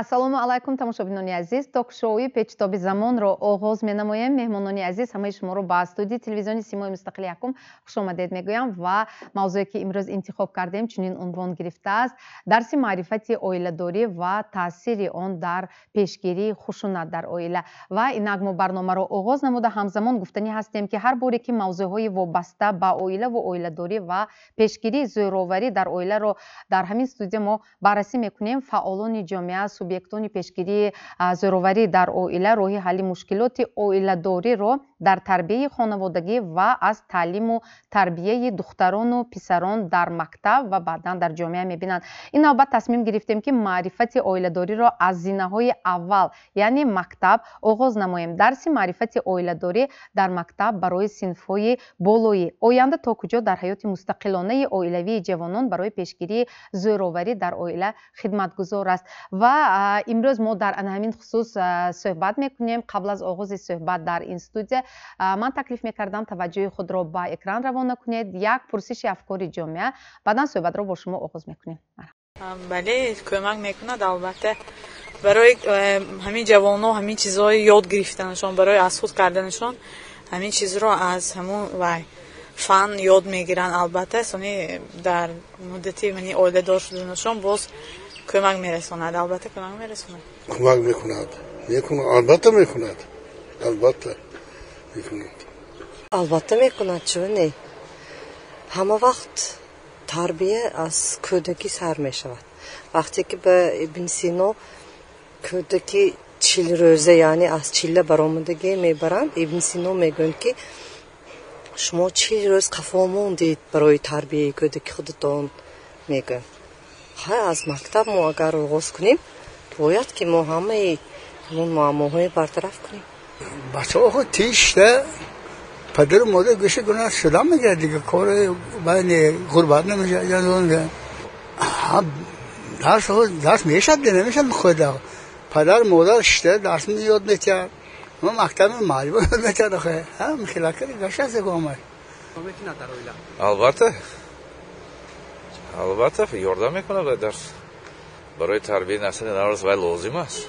ассалому алайкум тамошобинони азиз, ток-шоуи печтоби замонро оғоз менамоем. меҳмонони азиз, ҳамаи шуморо ба студии телевизиони Симои Мустақили Якум хушомадед мегӯям ва мавзӯе ки имрӯз интихоб кардем чунин унвон гирифтааст: дарси маърифати оиладорӣ ва таъсири он дар пешгирии хушунат дар оила. Ва инак мо барномаро оғоз намуда ҳамзамон гуфтанӣ ҳастем ки ҳар боре ки мавзӯъҳои вобаста ба оила ва оиладорӣ ва пешгирии зӯроварӣ дар оиларо дар ҳамин студия мо баррасӣ мекунем, фаъолони ҷомеа, субъектони пешгирии зӯроварӣ дар оила роҳи ҳалли мушкилоти оиладориро дар тарбияи хонаводагӣ ва аз таълиму тарбияи духтарону писарон дар мактаб ва баъдан дар ҷомеа мебинанд. ин навбат тасмим гирифтем ки маърифати оиладориро аз зинаҳои аввал, яъне мактаб оғоз намоем. дарси маърифати оиладорӣ дар мактаб барои синфҳои болоӣ. оянда то куҷо дар ҳаёти мустақилонаи оилавии ҷавонон барои пешгирии зӯроварӣ дар оила хидматгузор аст. ва имрӯз мо дар ҳамин хусус суҳбат мекунем. қабл аз оғози суҳбат дар ин студия ман таклиф мекардам таваҷҷӯҳи худро ба экран равона кунед, як пурсиши афкори ҷомеа, баъдан суҳбатро бо шумо оғоз мекунем. бале, кӯмак мекунад албатта барои ҳамин ҷавоно ҳамин чизҳои ёд гирифтанашон, барои аз худ карданашон ҳамин чизро аз ҳамун фан ёд мегиранд. албатта сони дар муддати оиладор шуданашон боз кӯмак мерасонад. албатта кӯмак мерасонад. кӯмак мекунад. албатта мекунад. албатта мекунад. албатта мекунад. чӯ не? ҳама вақт тарбия аз кӯдагӣ сар мешавад. вақте ки ба ибн Сино кӯдаги 40 рӯза, яъне аз чилла баромадагӣ мебаранд, ибн Сино мегӯянд ки шумо 40 рӯз қафо мондед барои тарбияи кӯдаги худатон мегӯянд. аз мактаб мо агар оғоз кунем, бояд ки мо ҳамаи муаммоҳои бартараф кунем. бачаҳо худ тишда падару модар гӯша гуна шуда мегӯяд дига, кори байни ғурбат намешад. дарс мешад, намешад хӯда. падар модар шида дарс ёд мекард, мо мактаби маълима ёд мекард. мухилакари гаша сегомад. албатта ёрдам мекунад дарс барои тарбияи насли наврас вай лозим аст.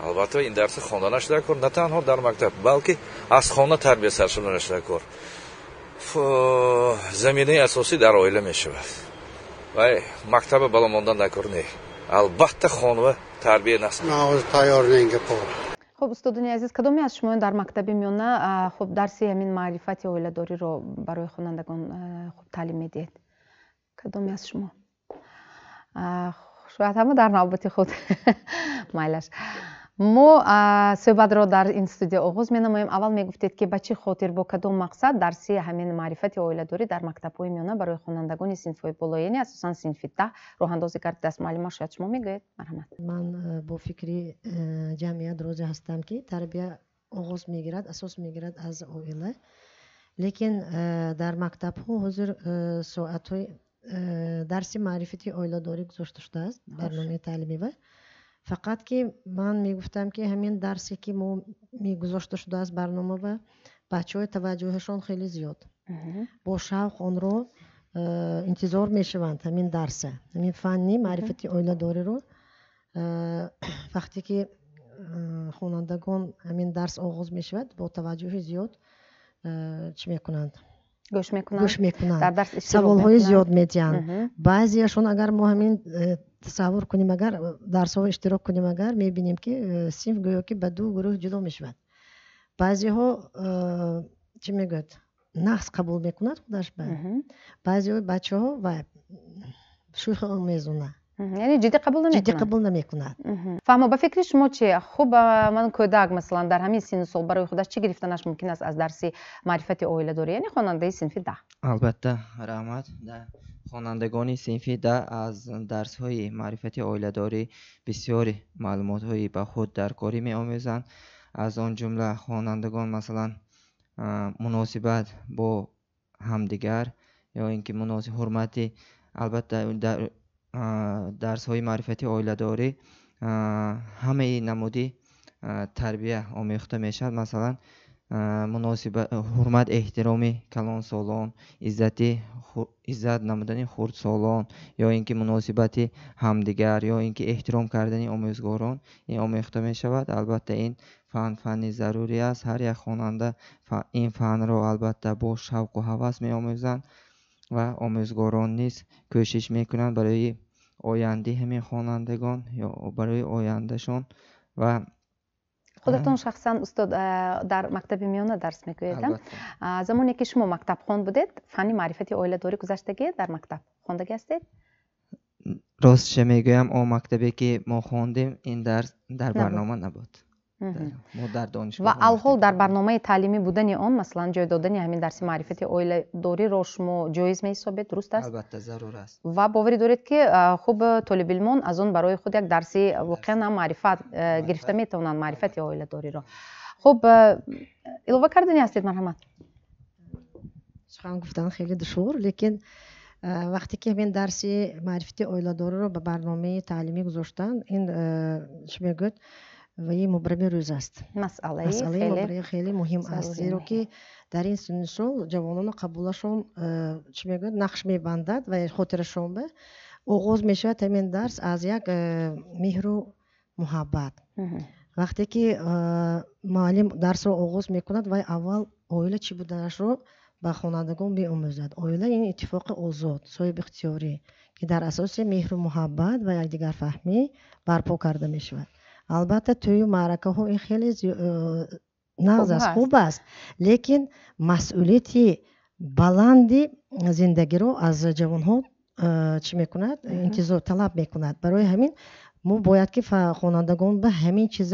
албатта ин дарси хонда шуда кор, на танҳо дар мактаб, балки аз хона тарбия саршуда шуда кор. заминаи асосӣ дар оила мешавад. вай мактаба бало мондан дар кор не. албатта хонва тарбияи насли. мавз тайёр ненга пор. хуб, устодони азиз, кадоме аз шумоён дар мактаби миёна хуб дарси ҳамин маърифати оиладориро барои хонандагон хуб таълим медиҳед? кадоме аз шумо? шояд ҳама дар навбати худ. майлаш. мо суҳбатро дар ин студия оғоз менамоем. аввал мегуфтед ки ба чӣ хотир, бо кадом мақсад дарси ҳамин маърифати оиладорӣ дар мактабҳои миёна барои хонандагони синфҳои болоӣ, яъне асосан синфи 10 роҳандозӣ кардааст? муаллима, шояд шумо мегӯед. марҳамат. ман бо фикри ҷамъият розӣ ҳастам ки тарбия оғоз мегирад, асос мегирад аз оила. лекин дар мактабҳо ҳозир соатҳои дарси маърифати оиладорӣ гузошта шудааст, барномаи таълими ва фақат ки ман мегуфтам ки ҳамин дарсе ки мо мегузошта шудааст барнома ва бачаҳои таваҷҷӯҳашон хеле зиёд бо шавқ онро интизор мешаванд. ҳамин дарса, ҳамин фанни маърифати оиладориро вақте ки хонандагон ҳамин дарс оғоз мешавад, бо таваҷҷӯҳи зиёд чӣ мекунанд? гӯш мекунанд. саволҳои зиёд медиҳанд. баъзеашон агар мо ҳамин тасаввур кунем, агар дарсҳо иштирок кунем, агар мебинем ки синф гӯё ки ба ду гурӯҳ ҷудо мешавад. баъзеҳо чӣ мегӯяд, нақс қабул мекунад худаш ба баъзеҳои бачаҳо ва шӯхиомезона, яъне ҷиддӣ қабул намекунад. фаҳмо, ба фикри шумо чӣ? хуб, ман кӯдак масалан дар ҳамин сину сол барои худаш чӣ гирифтанаш мумкин аст аз дарси маърифати оиладорӣ, яъне хонандаи синфи 10? албатта, раҳмат. хонандагони синфи 10 аз дарсҳои маърифати оиладорӣ бисёри маълумотҳои ба худ даркорӣ меомӯзанд. аз он ҷумла хонандагон масалан муносибат бо ҳамдигар ё ин ки ҳурмати, албатта дарсҳои маърифати оиладорӣ ҳамаи намуди тарбия омӯхта мешавад. масалан ҳурмат эҳтироми калонсолон, иззат намудани хурдсолон, ё ин ки муносибати ҳамдигар, ё ин ки эҳтиром кардани омӯзгорон ин омӯхта мешавад. Албатта ин фанни зарури аст. Ҳар як хонанда ин фанро албатта бо шавқу ҳавас меомӯзанд ва омӯзгорон низ кӯшиш мекунанд барои ояндаи ҳамин хонандагон ё барои ояндашон. ва خودتون شخصا استاد در مکتب میانه درس میگویید. زمانی که شما مکتب خوان بودید فنی معرفتی اویله داری گذشتگی در مکتب خواندگی هستید؟ راستش میگویم اون مکتبی که ما خواندیم این درس در برنامه نبود. ما در دانشگاه و الحال در برنامه تعلیمی بودن آن مثلا جای دادن همین درس معرفتی اویله داری رو شما جایز میحسابید؟ درست است؟ البته ضرور است. و باوری دارید که خوب طالب علمان از اون برای خود یک درسی واقعا معرفت گرفته میتونن معرفتی اویله داری رو. خب اضافه کردنی هستید مرحمت؟ شما گفتن خیلی دشوار، لیکن وقتی که همین درسی معرفتی اویله داری رو به برنامه تعلیمی گذاشتن این چی میگوید و این مبرم روز است. مسئله خیلی مهم است، زیرا که در این سن سال جوانان قبولشون چی میگوید نقش میبندد و خاطرشون به آغاز میشود همین درس از یک مهر و محبت. وقتی که معلم درس رو آغاز میکند و اول اویله چی بودنش رو به خوانندگان بیاموزد. اویله این اتفاق آزاد صاحب اختیاری که در اساس مهر و محبت و یکدیگر فهمی برپا کرده میشود. البته توی معرکه ها این خیلی نغز است، خوب است، لیکن مسئولیتی بلندی زندگی رو از جوان ها چی میکند؟ انتظار طلب میکند. برای همین ما باید که خوانندگان به همین چیز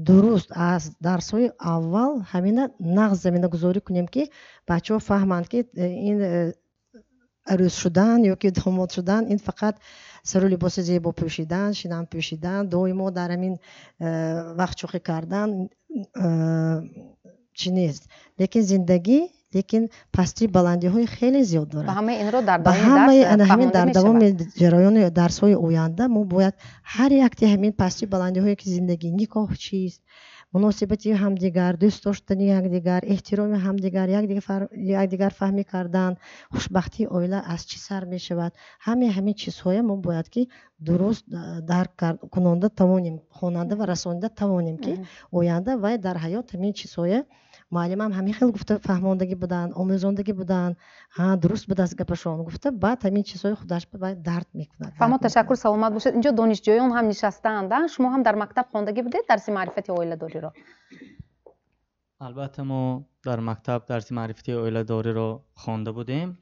درست از درس های اول همین نغز زمینه گذاری کنیم که بچه ها فهمند که این عروس شدن یا که داماد شدن این فقط سر و لباس زیبا پوشیدن، شیرین پوشیدن، دویما در همین وقت شوخی کردن چی نیست، لیکن زندگی لیکن پستی بلندی های خیلی زیاد داره. و همه این رو در دوام جریان درس های آینده ما باید هر یک همین پستی بلندی هایی که زندگی نکاح چیست، مناسبتی همدیگر، دوست داشتنی یکدیگر، احترام همدیگر، یکدیگر فهمی کردن، خوشبختی عائله از چی سر می شود، همین چیزهای ما باید که درست درک کننده توانیم، خواننده و رساننده توانیم که آینده و در حیات همین چیزهای معلم همین خیلی گفته فهماندگی بودن، آموزندگی بودن، درست بود از گپشون گفته، بعد همین چیزهای خودش باید درک میکنه. فهمید. تشکر، سلامت باشید. اینجا دانشجویان هم نشستند. شما هم در مکتب خواندگی بودید درس معرفتی اویله داری رو؟ البته ما در مکتب درس معرفتی اویله داری رو خوانده بودیم.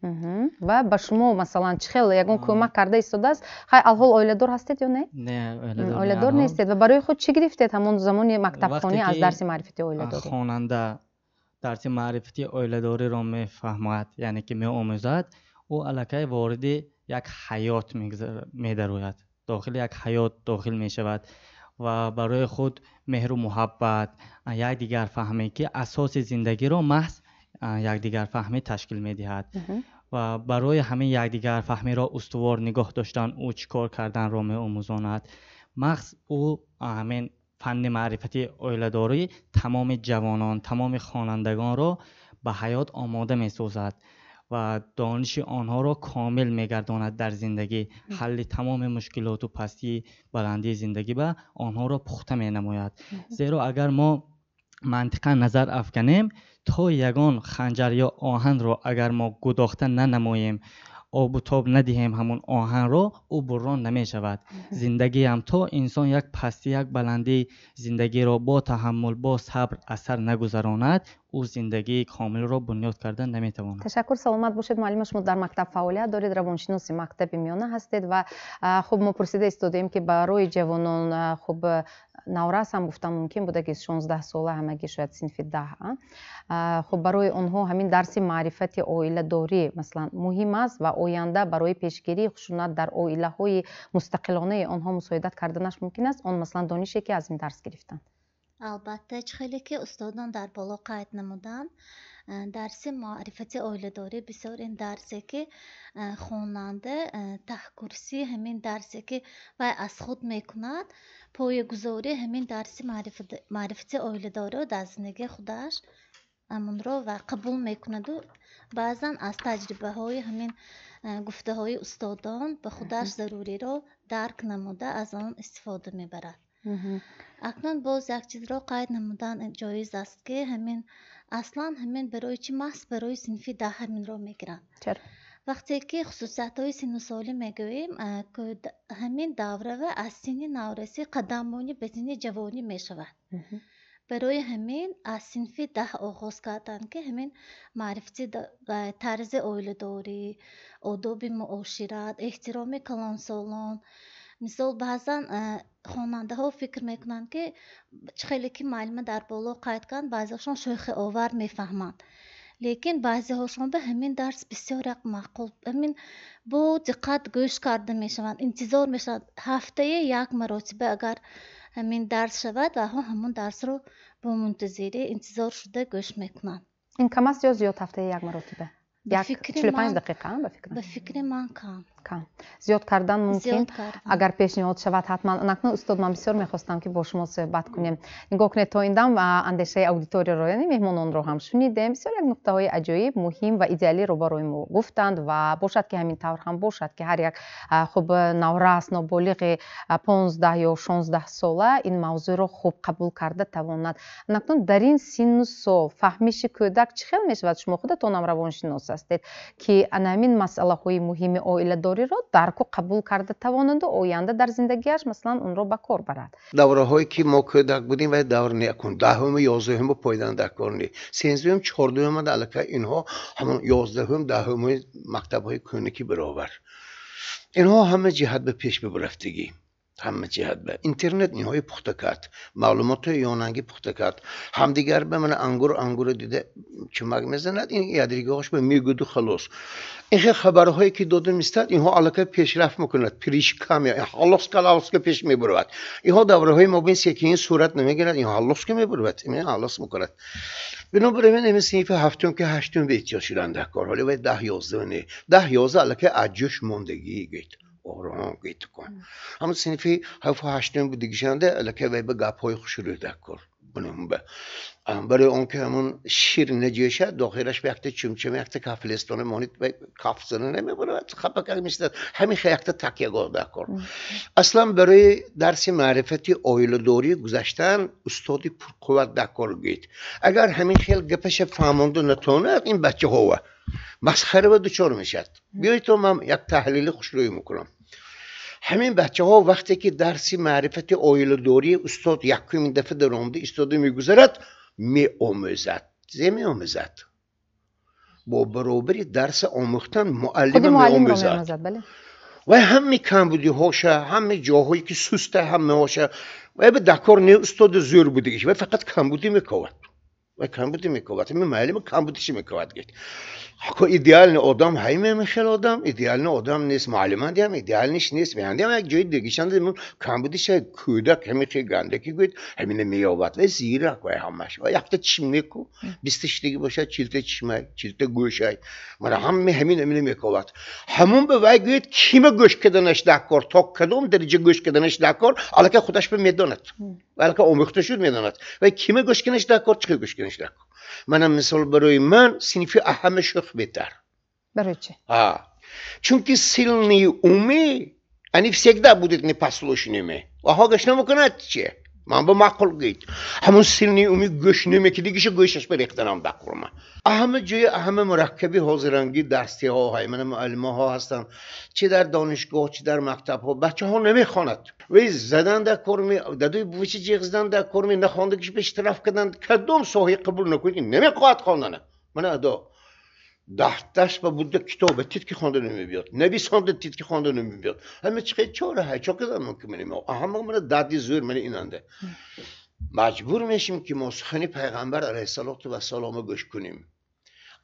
و با شما مثلا چه خیلی یگان کمک کرده ایستاده است؟ خیلی الحال اویله دار هستید یا نه؟ نه اویله دار نیستید. و برای خود چی گرفتید همون زمان مکتب خوانی از درس معرفتی اویله داری؟ خواننده درس معرفتی اویله داری رو میفهمد، یعنی که میآموزد، او الکی وارد یک حیات میدروید، داخل یک حیات داخل میشود و برای خود مهر و محبت، یک دیگر فهمی که اساس زندگی رو محض یک دیگر فهمی تشکیل میدهد و برای همین یک دیگر فهمی را استوار نگاه داشتن او چیکار کردن را میآموزاند. محض او همین فن معرفتی اویله داری تمام جوانان، تمام خوانندگان را به حیات آماده می‌سازد و دانش آنها را کامل می‌گرداند در زندگی. حل تمام مشکلات و پستی بلندی زندگی به آنها را پخته می‌نماید. زیرا اگر ما منطقا نظر افکنیم، تا یگان خنجر یا آهن را اگر ما گداخته ننماییم، آب و تاب ندهیم همون آهن را، او بران نمی شود. زندگی هم تا انسان یک پستی یک بلندی زندگی را با تحمل با صبر اثر نگذراند، او زندگی کامل را بنیاد کردن نمی تواند. تشکر، سلامت باشید. معلم شما در مکتب فعالیت دارید، روانشناسی مکتب میانه هستید و خب ما پرسیده استادیم که برای جوانان خب نورس هم گفتم ممکن بوده که 16 ساله همگی شاید صنف 10 خب برای آنها همین درس معرفت عائله داری مثلا مهم است و آینده برای پیشگیری خشونت در عائله های مستقلانه آنها مساعدت کردنش ممکن است. آن مثلا دانشی که از این درس گرفتن. البته خیلی که استادان در بالا قید نمودن، درس معرفت عائله داری بسیار این درسی که خواننده تحکرسی همین درسی که و از خود میکند پایه‌گذاری همین درس معرفت عائله داری در زندگی خودش امون رو و قبول میکند و بعضا از تجربه های همین گفته های استادان به خودش ضروری رو درک نموده از آن استفاده میبرد. اکنون باز یک چیز را قید نمودن جایز است که همین اصلا همین برای چی محض برای صنفی ده همین را میگیرن. چرا؟ وقتی که خصوصیت های سن و سالی میگوییم که همین دوره و از سن نورسی قدمانی به سن جوانی میشود. برای همین از صنفی ده آغاز کردن که همین معرفتی طرز اویلداری، آداب معاشرت، احترام کلانسالان. مثال بعضا خواننده ها فکر میکنند که خیلی که معلومه در بالا قید کردن بعضیشان شوخی آور میفهمند. لیکن بعضی هاشون به همین درس بسیار معقول همین با دقت گوش کرده میشوند، انتظار میشوند هفته یک مرتبه اگر همین درس شود و همون درس رو با منتظری انتظار شده گوش میکنند. این کم است یا زیاد هفته یک مرتبه؟ 45 دقیقه به فکر من کم. زیاد کردن ممکن اگر پیشنهاد شود حتما. اکنون استاد من بسیار میخواستم که با شما صحبت کنیم. نگاه کنید تا این دم و اندیشه اودیتوری رو یعنی مهمانان رو هم شنیدیم. بسیار یک نکته های عجیب مهم و ایدئالی رو برای ما گفتند و باشد که همین طور هم باشد که هر یک خوب نورس نابالغ 15 یا 16 ساله این موضوع رو خوب قبول کرده تواند. اکنون در این سن و سال فهمیش کودک چه میشود؟ شما خودتون هم روانشناس هستید که همین مسئله های مهم عائله داری رو درک و قبول کرده توانند و آینده در زندگیش مثلا اون رو به کار برد. دوره هایی که ما کودک بودیم و دور نکن 10 و 11 هم پایدن در کار نی 13 هم 14 هم البته اینها همون 11 هم 10 هم مکتب های کلینیکی برابر اینها همه جهت به پیش برفتگی همه جهت به اینترنت اینهای پخته کرد معلومات یونانگی پخته کرد همدیگر به من انگور دیده چمک میزند این یادریگاهش به میگود خلاص این خبرهایی که داده میستد اینها علاقه پیشرفت میکند پیش کمی حالاس که پیش میبرد اینها دوره‌های ما بین که این صورت نمیگیرد اینها حالاس که میبرد این حالاس میکند بنابراین این صنف هفتم که هشتم به احتیاج شدن در کار حالی و 10 11 نه 10 11 علاقه عجوش موندگی گیت آرام گیت کن همون صنفی 7 و 8 بودگی شنده علاقه و به گپ‌های خوش رو در کار بنام به برای اون که همون شیر نجیشه داخلش به یک چمچمه یک کافلستان مانید و کاف زنه نمیبرد خب که میشد همین خیلی تکیه گذار کار اصلا برای درس معرفتی عائله داری گذاشتن استادی پرقوت در کار گید اگر همین خیلی گپش فهمانده نتونه این بچه ها مسخره و دچار میشد بیایید تو من یک تحلیل خوشرویی میکنم همین بچه ها وقتی که درسی معرفت عائله داری استاد یکمین دفعه درآمده استاد میگذارد میآموزد با برابری درس آموختن معلم میآموزد و همین کمبودی هاشه همین جاهایی که سسته همه هاشه و به دکار نه استاد زور بودگیش و فقط کمبودی میکواد و کمبودی میکواد همین معلم کمبودیش میکواد گید حالا ایدئال نه آدم هایی میخواد آدم ایدئال نه آدم نیست معلمان دیم ایدئال نیست میاندیم یک جای دیگه دیم کمبودیش کودک همین خیلی گنده کی گید همین میآورد و زیرک و همش و یک تا چیمنی کو 20 دیگه باشه چیلته چیمه چیلته گوشای من همین میکواد همون به وای گید کیم گوش کردنش دکار تا کدوم درجه گوش کردنش دکار البته خودش به میداند البته آموخته شد میداند و کیم گوش کردنش دکار چه گوش کردنش دکار منم مثال برای من صنفی اهم شخ بهتر برای چه؟ چون сильные умы они всегда будут непослушными ага گوش نمیکنند چه من با معقول گید همون سیلنی اومی گوش نمیکنه دیگه گوشش به احترام بقرمه اهم جای اهم مرکبی حاضرنگی درسی ها های من معلم ها هستن چه در دانشگاه چه در مکتب ها بچه ها نمیخواند و زدن در کرمی دادوی بوچی جیغزدن در کرمی نخواندگیش به اشتراف کردن کدوم ساحی قبول نکنید نمیخواد خواندنه من ادا 10 درس با بوده کتاب تیت که خوانده نمیبیاد نویسنده تیت که خوانده نمیبیاد همه چه چاره های چه کدام ممکن منیم اهم من دادی زور من ایننده مجبور میشیم که ما سخن پیغمبر علیه السلام گوش کنیم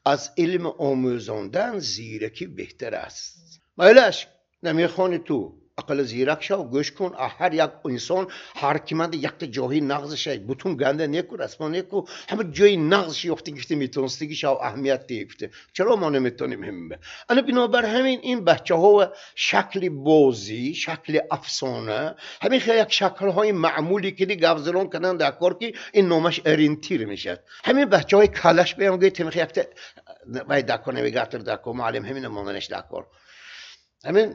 از علم آموزاندن زیرکی بهتر است مایلش نمیخوانی تو عقل زیرک شو گوش کن هر یک انسان هر کیمند یک جایی نقضش بتون گنده نیکو رسما نیکو همه جایی نقضش یافته گفته میتونستی شو اهمیت دیگه چرا ما نمیتونیم همه انا بنابر همین این بچه ها شکل بازی شکل افسانه همین یک شکل های معمولی که دیگه گفزلون کردن در کار که این نامش ارینتیر میشه همین بچه های کلش بیام گوی تمیخ یک باید دکار نویگاتر دکار معلم همین ماندنش دکار همین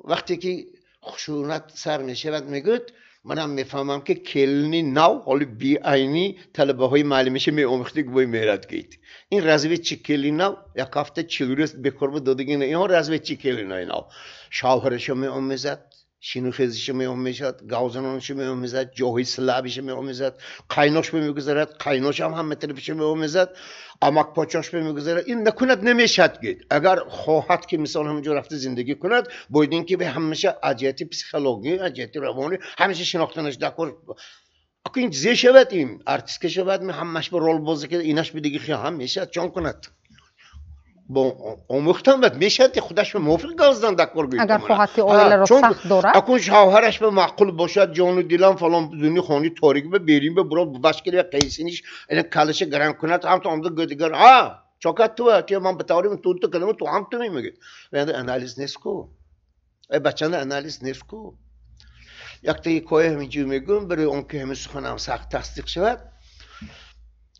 وقتی که خشونت سر میشود میگوید منم میفهمم که کلنی نو حالی بی عینی طلبه های معلمش می آموختی گوی میرد گید این رزوی چی کلی نو یک هفته 40 روز بکرم دادگین این رزوی چی کلی نو شاورش می آموزد شینوخیزش می آموزد گاوزنانش می آموزد جوهی سلابش می آموزد قایناش میگذارد قایناش هم مطلبش می آموزد امک پاچاش میگذاره این نکند نمیشد گید اگر خواهد که مثلا همونجا رفته زندگی کند باید این که به همیشه اجیتی پسیکولوژی اجیتی روانی همیشه شناختنش دکور اگه این زی شود این ارتیست که شود می همش به رول بازی که اینش به دیگه خیلی هم میشد چون کند با آموختن باید میشد خودش به موفق گازدن دکور گید اگر خواهد که اویل رو سخت دارد اکن شوهرش به معقول باشد جان و دیلم فلان دنی خانی تاریک به بریم به برو باشکلی و قیسینیش این کلش گرم کند هم تو آمده گدیگر ها چوکت تو من به تاریم تو کلمه تو هم تو میگید و انالیز نیست کو ای بچه‌ها انالیز نیست کو یک تا یک کوه همینجوری میگم برای اون که همین سخنم سخت تصدیق شود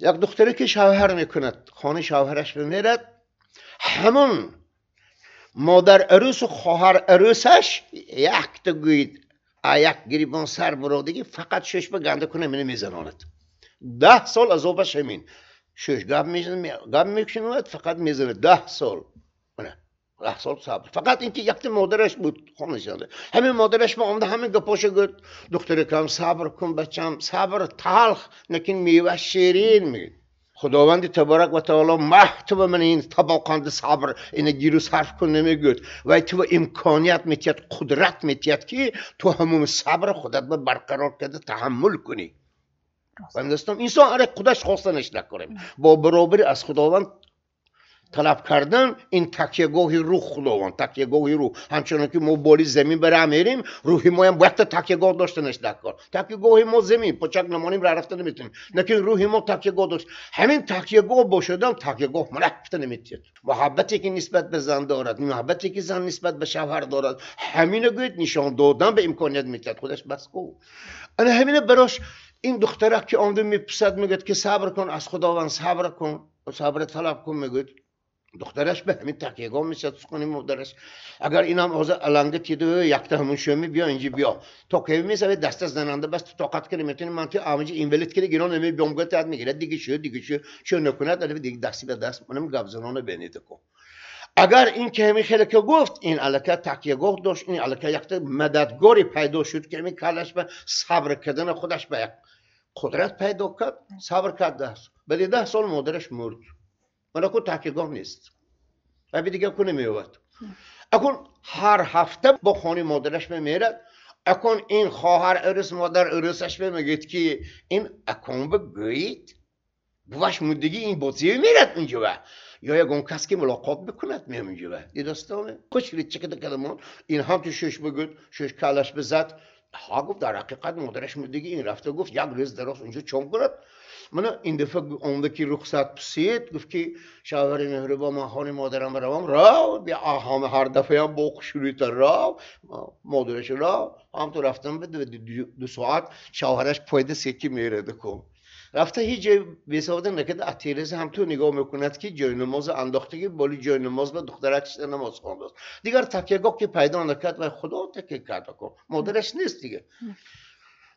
یک دختری که شوهر میکند خانه شوهرش بمیرد همون مادر عروس و خواهر عروسش یک تا گوید یک گریبان سر برادگی فقط شش به گنده کنه منو میزناند 10 سال از اوبش همین شش گاب میکشند فقط میزنه 10 سال 10 سال صبر فقط اینکه یک مادرش بود خونشانده همین مادرش ما آمده همین گپاشو گفت دختر کم صبر کن بچم صبر تلخ نکن میوه شیرین میگه خداوند تبارک و تعالی محتوى من این طبقاند صبر این گیرو صرف کن نمیگوید و تو امکانیت میتید قدرت میتید که تو همون صبر خودت به برقرار کرده تحمل کنی فهمیدستم انسان اره خودش خواستنش نکنه با برابری از خداوند طلب کردن این تکیهگاهی روح خداوند تکیهگاهی روح همچنان که ما بالی زمین برای میریم روحی ما هم باید تکیهگاه داشتنش دکار تکیهگاهی ما زمین پچک نمانیم را رفته نمیتونیم لیکن روحی ما تکیهگاه داشت همین تکیهگاه باشدم تکیهگاه رفته نمیتید محبتی که نسبت به زن دارد محبتی که زن نسبت به شوهر دارد همین گوید نشان دادن به امکانیت میتید خودش بس کو انا همین براش این دختره که آمده میپسد میگه که صبر کن از خداوند صبر کن صبر طلب کن میگه دخترش به همین تکیهگاه میشد سخونی مادرش اگر اینم از الانگه تیدو یک تا همون شمی بیا اینجا بیا تو که میسوی دست زننده بس تو طاقت کنی میتونی من تو آمجی اینولید کنی گیران نمی بیام گفت اد میگیره دیگه شو نکند ولی دیگه دستی به دست منم گابزنانه بینید کو اگر این که همین خیلی که گفت این الکه تکیهگاه داشت این الکه یک تا مددگاری پیدا شد که همین کلش به صبر کردن خودش به یک قدرت پیدا کرد صبر کرد دست ولی 10 سال مادرش مرد من اکو تکیهگاه نیست و دیگه اکو نمیود اکن هر هفته با خانی مادرش میمیرد اکن این خواهر عروس مادر عروسش میگید که این اکن بگوید بواش مدگی این بازی میرد اونجا یا یکون کس که ملاقات بکند میام اونجا دیدستانه خوش رید چکده کلمان این هم تو شش بگود شش کلش بزد ها گفت در حقیقت مادرش مدگی این رفته گفت یک روز دراز اونجا چون کند من این دفعه اونده که رخصت پسید گفت که شوهر مهربان من خانه مادرم روام را بیا همه هر دفعه هم با شروط را مادرش را هم تو رفتم به 2 ساعت شوهرش پایده سکی میرده کن رفته هیچ بیساده نکرده اتیرز هم تو نگاه میکند که جای نماز انداخته که بالی جای نماز به دخترکش نماز خوانده دیگر تکیهگاه که پیدا نکرد و خدا تکیه کرده کن مادرش نیست دیگه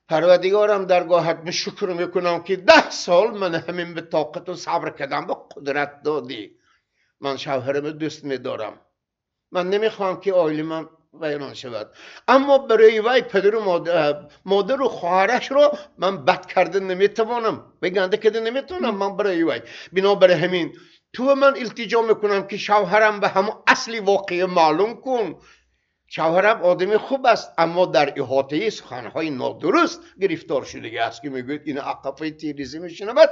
پروردگارم درگاهت به شکر میکنم که 10 سال من همین به طاقت و صبر کردم به قدرت دادی من شوهرم دوست میدارم من نمیخوام که آیلی من ویران شود اما برای وی پدر و مادر و خواهرش رو من بد کرده نمیتوانم بگنده کرده نمیتونم من برای وی بنابراین همین تو من التجا میکنم که شوهرم به همون اصلی واقعی معلوم کن شوهرم آدمی خوب است اما در احاطه سخنهای نادرست گرفتار شده است که میگوید این عقبه تیریزی میشنود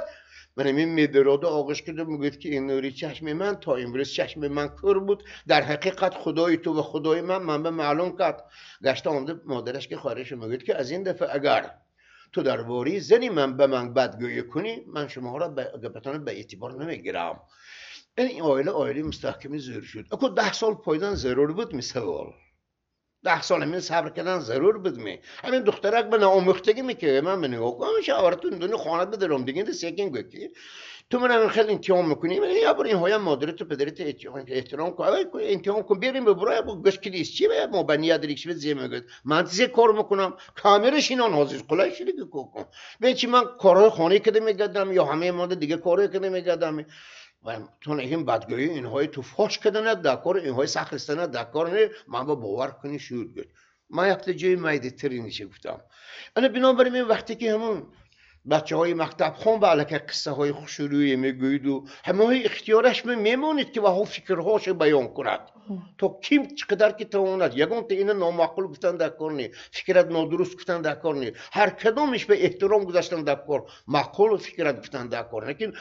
من این میدراد آغوش کرده میگوید که این نوری چشم من تا امروز چشم من کور بود در حقیقت خدای تو و خدای من به معلوم کرد گشت آمده مادرش که خارش میگوید که از این دفعه اگر تو درباره زنی من به من بدگویی کنی من شما را به اعتبار نمیگیرم. این عائله مستحکمی زور شد اکو 10 سال پایدن ضرور بود مثال 10 سال همین صبر کردن ضرور بود می همین دخترک به ناآموختگی میگه من نگاه کنم شاورتون دونه خانه بدرم دیگه سیکین گوکی تو من خیلی انتقام میکنی من یا برای این های مادرت و پدرت احترام کن انتقام کن بریم به برای گوش کلیس چی به مبنی ادریکش به زیر میگه من چیزی کار میکنم کامرش اینان حاضر قلای شده که کوکم به چی من کارهای خانه کده میگردم یا همه ماده دیگه کارهای کده میگردم و چون این بدگویی اینهای تو فاش کردن دکار اینهای سخستانه دکار نه من با باور کنی شود گفت من یک جای مایده تری نیشه گفتم انا بنابراین این وقتی که همون بچه های مکتب خون به علاقه قصه های خوشرویی میگوید و همه های اختیارش میمونید که وحو فکرهاش بیان کند تو کیم چقدر که تواند یکون تا این نامعقول گفتن دکار نی فکرت نادرست گفتن دکار نی هر کدومش به احترام گذاشتن دکار معقول فکرت گفتن دکار لیکن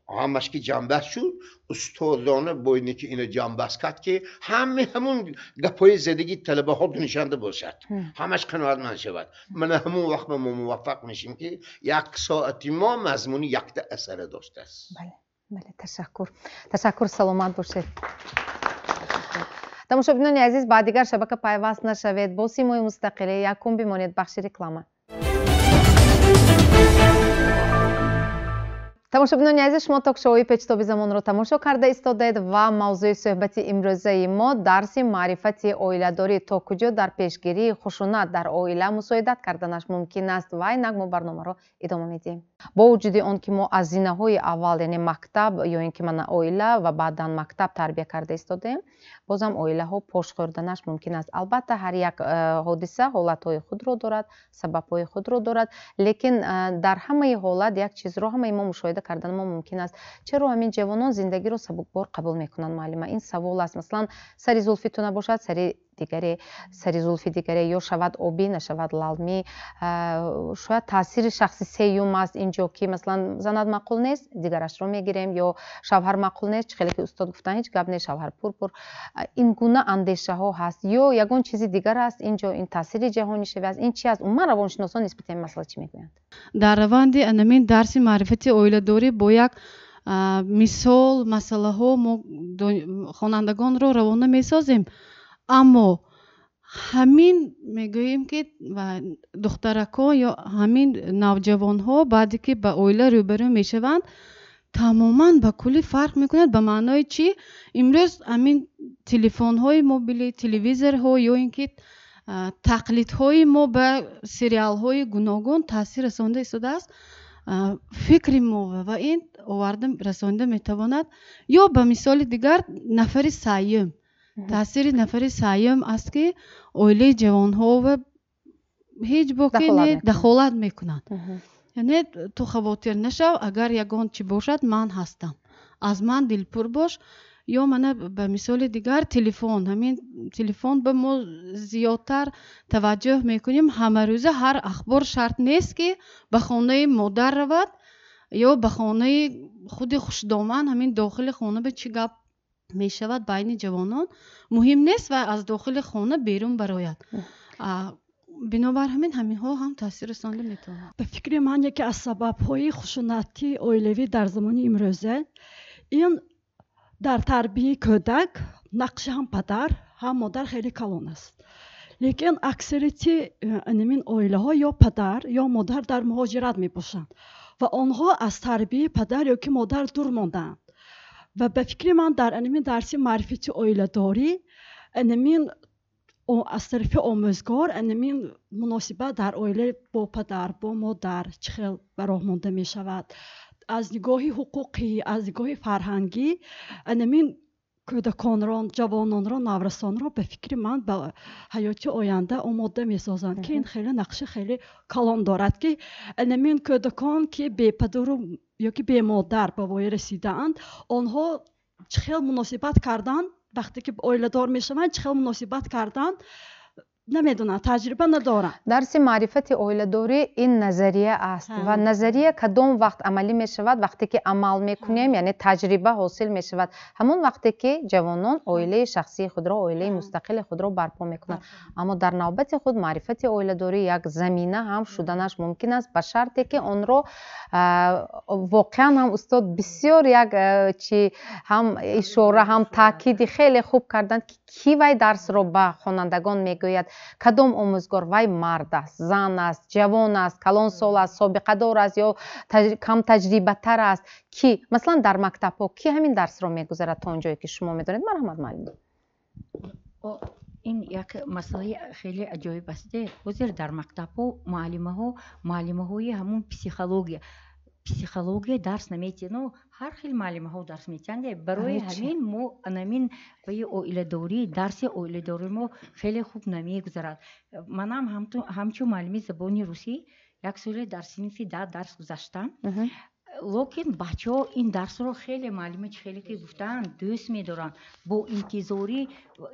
همش که جنبه شد استادانه باید که اینو جنبه کرد که همون گپای زدگی طلبه ها دونشنده باشد همش قناعت من شود من همون وقت ما موفق میشیم که یک ساعتی ما مضمونی یک اثر داشته است. بله تشکر سلامت باشید. тамошобинони азиз ба дигар шабака пайваст нашавед бо симои мустақилӣ якум бимонед бахши реклама. тамошобинони азиз шумо ток-шоуи печтоби замонро тамошо карда истодаед ва мавзӯи суҳбати имрӯзаи мо дарси маърифати оиладорӣ то куҷо дар пешгирии хушунат дар оила мусоидат карданаш мумкин аст ва инак мо барномаро идома медиҳем. бо вуҷуди он ки мо аз зинаҳои аввал яъне мактаб ё ин ки мана оила ва баъдан мактаб тарбия карда истодаем бозам оилаҳо пош хӯрданаш мумкин аст. албатта ҳар як ҳодиса ҳолатҳои худро дорад сабабҳои худро дорад лекин дар ҳамаи ҳолат як чизро ҳамаи мо мушоҳида кардан мо мумкин аст чаро ҳамин ҷавонон зиндагиро сабукбор қабул мекунанд. муаллима ин савол аст маслан сари зулфи ту набошад сари зулфи дигаре ё шавад обӣ нашавад лалмӣ шояд таъсири шахси сеюм аст инҷо ки маслан занат маъқул нест дигарашро мегирем ё шавҳар маъқул нест хеле ки устод гуфтан ҳеҷ гап нест шавҳар пурпур ин гуна андешаҳо ҳаст ё ягон чизи дигар аст инҷо ин таъсири ҷаҳонишавӣ аст ин чи аст умуман равоншиносон нисбати ин масъала чӣ мегӯянд? дар раванди анамин дарси маърифати оиладорӣ бо як мисол масъалаҳо мо хонандагонро равона месозем аммо ҳамин мегӯем ки духтаракҳо ё ҳамин навҷавонҳо баъде ки ба оила рӯбарӯ мешаванд тамоман ба кулли фарқ мекунад ба маънои чӣ имрӯз ҳамин телефонҳои мобилӣ телевизорҳо ё ин ки тақлидҳои мо ба сериалҳои гуногун таъсир расонда истодааст фикри мо ва ин оварда расонида метавонад ё ба мисоли дигар нафари сеюм таъсири нафари сеюм аст ки оилаи ҷавонҳо ва ҳеҷ боки дахолат мекунанд яъне ту хавотир нашав агар ягон чӣ бошад ман ҳастам аз ман дилпур бош ё мана ба мисоли дигар телефон ҳамин телефон ба мо зиёдтар таваҷҷӯҳ мекунем ҳамарӯза ҳар ахбор шарт нест ки ба хонаи модар равад ё ба хонаи худи хушдоман ҳамин дохили хона ба чӣ гап мешавад байни ҷавонон муҳим нест ва аз дохили хона берун барояд бинобар ҳаминҳо ҳам таъсир расонда метавонад. ба фикри ман яке аз сабабҳои хушунати оилавӣ дар замони имрӯза ин дар тарбияи кӯдак нақши ҳам падар ҳам модар хеле калон аст лекин аксарияти анамин оилаҳо ё падар ё модар дар муҳоҷират мебошанд ва онҳо аз тарбияи падар ё ки модар дур мондаанд ва ба фикри ман дар анамин дарси маърифати оиладорӣ анамин аз тарафи омӯзгор анамин муносибат дар оила бо падар бо модар чӣ хел ба роҳ монда мешавад аз нигоҳи ҳуқуқӣ аз нигоҳи фарҳангӣ анамин кӯдаконро ҷавононро наврасонро ба фикри ман ба ҳаёти оянда омода месозанд ки ин хеле нақши хеле калон дорад ки анамин кӯдакон ки бепадару ё ки бемодар ба воя расидаанд онҳо чӣ хел муносибат кардан وقتی که اویله دار میشوند چه مناسبت کردن نمیدونم تجربه ندارم. درس معرفت اویله‌داری این نظریه است و نظریه کدام وقت عملی می شود وقتی که عمل میکنیم یعنی تجربه حاصل می شود همون وقتی که جوانان اویله شخصی خود را اویله مستقل خود را برپا میکنند اما در نوبت خود معرفت اویله‌داری یک زمینه هم شدنش ممکن است به شرطی که آن را واقعا هم استاد بسیار یک چی هم اشاره هم تاکید خیلی خوب کردند که کی وای درس را به خوانندگان میگوید کدام آموزگار وای مرد است زن است جوان است کلان سال است سابقه دار است یا کم تجربه تر است کی مثلا در مکتب ها کی همین درس را میگذارد تا اونجایی که شما میدونید مرحمت معلم این یک مسئله خیلی عجیب است وزیر در مکتب ها معلم های همون پسیخولوژی درس نمیتینو هر خیلی معلم ها درس میتینه برای همین مو انامین به اویله دوری درس اویله دوری مو خیلی خوب نمیگذرد منم همچون معلمی زبانی روسی یک سال در صنف درس گذاشتم لیکن بچه‌ها این درس رو خیلی معلومه خیلی که گفتن دوست می‌دارن با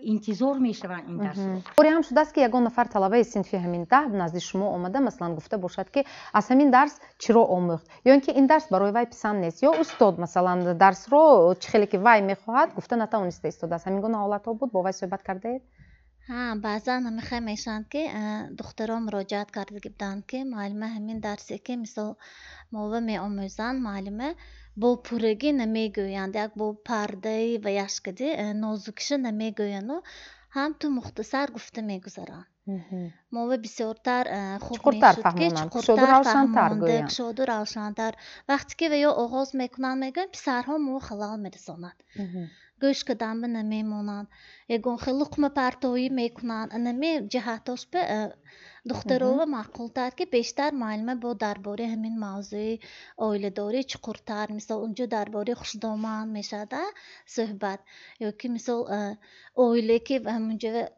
انتظار میشون این درس رو طوری هم شده است که یگان نفر طلبه صنفی همین نزد شما اومده مثلا گفته باشد که از همین درس چرا آموخت یا اینکه این درس برای وای پسند نیست یا استاد مثلا درس رو خیلی که وای میخواهد گفته نتوانسته استاد از همین گونه حالت‌ها بود با وای صحبت کرده اید بعضا همیشه میشن که دخترها مراجعت کرده بودن که معلمه همین درسی که مثل ما می آموزن معلمه با پورگی نمیگویند یک با پرده و یشکدی نازکش نمیگویند و هم تو مختصر گفته میگذارن ما بسیارتر خوب میشد که چقدر فهمانده شد و روشن‌تر وقتی که ویا آغاز میکنن میگن پسرها مو خلال میرساند گوش کدام به نمیمونن یگان خیلی لقمه پرتویی میکنن انمی جهتاش به دخترها معقول‌تر که بیشتر معلمه با درباره همین موضوع اویله داری چقدرتر مثل اونجا درباره خوشدامن میشده صحبت یا که مثل اویله که همونجا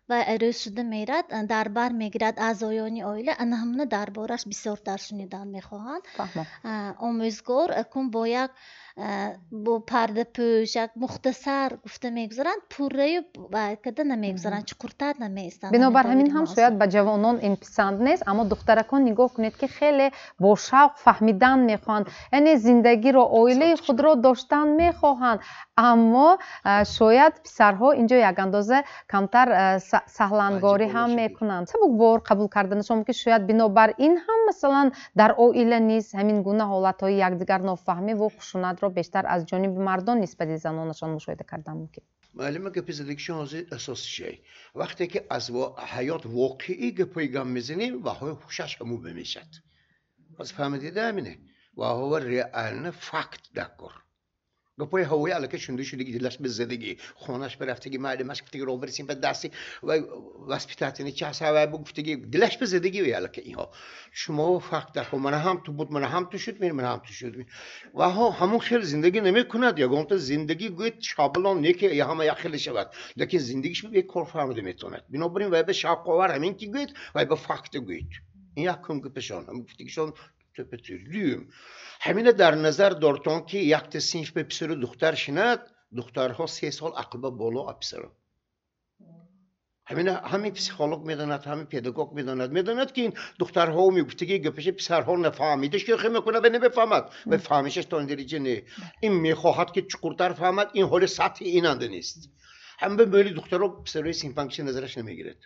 و عروس شده میرد دربار میگیرد اعضایان اویله آن همونه دربارش بسیارتر شنیدن میخواهند آموزگار اکن با یک با پرده پوش یک مختصر گفته میگذارن پوره و کده نمیگذارن چقدرتر نمیستن بنابر همین هم شاید به جوانان این پسند نیست اما دخترکان نگاه کنید که خیلی با شوق فهمیدن میخوان یعنی زندگی رو اویله خود رو داشتن میخواهند اما شاید پسرها اینجا یک اندازه کمتر سهلنگاری هم میکنند سبکبار قبول کردنشون که شاید بنابر این هم مثلا در اویله نیست همین گونه حالتهای یکدیگر نافهمی و خشونت رو بیشتر از جانب مردان نسبت زنانشان مشاهده کردن ممکن معلومه که زندگیشون اساس شی وقتی که از حیات واقعی گپیگم میزنیم و های خوشش همو بمیشد از فهمیدید همینه و هو ریال فکت دکر گپای هوایی علاقه شنده شده که دلش به زدگی خونش برفتگی معلمش گفته که رو برسیم به دستی و واسپیتاتینی چه سوای گفته که دلش به زدگی و علاقه اینها شما فقط دکو من هم تو بود من هم تو شد من هم تو شد و ها همون خیلی زندگی نمیکند یا گفت زندگی گوید شابلون نیکی یا همه یا خیلی شود لکن زندگیش به یک کار فهمیده میتوند بنابراین و به شاقوار همین کی گوید و به فقط گوید این یک کم گپشان هم گفته که شون تپتیریم همین در نظر دارتون که یک تصنیف به پسر دختر شند دخترها 3 سال عقل بالا اپسر همین پسیکولوگ میداند همین پداگوگ میداند که این دخترها میگفته که گپش پسرها نفهمیدش که خیلی میکنه به نمیفهمد به فهمشش تا این درجه نه این میخواهد که چقدر فهمد این حال سطح ایننده نیست هم به مولی دخترها پسرهای سیمپانکش نظرش نمیگیرد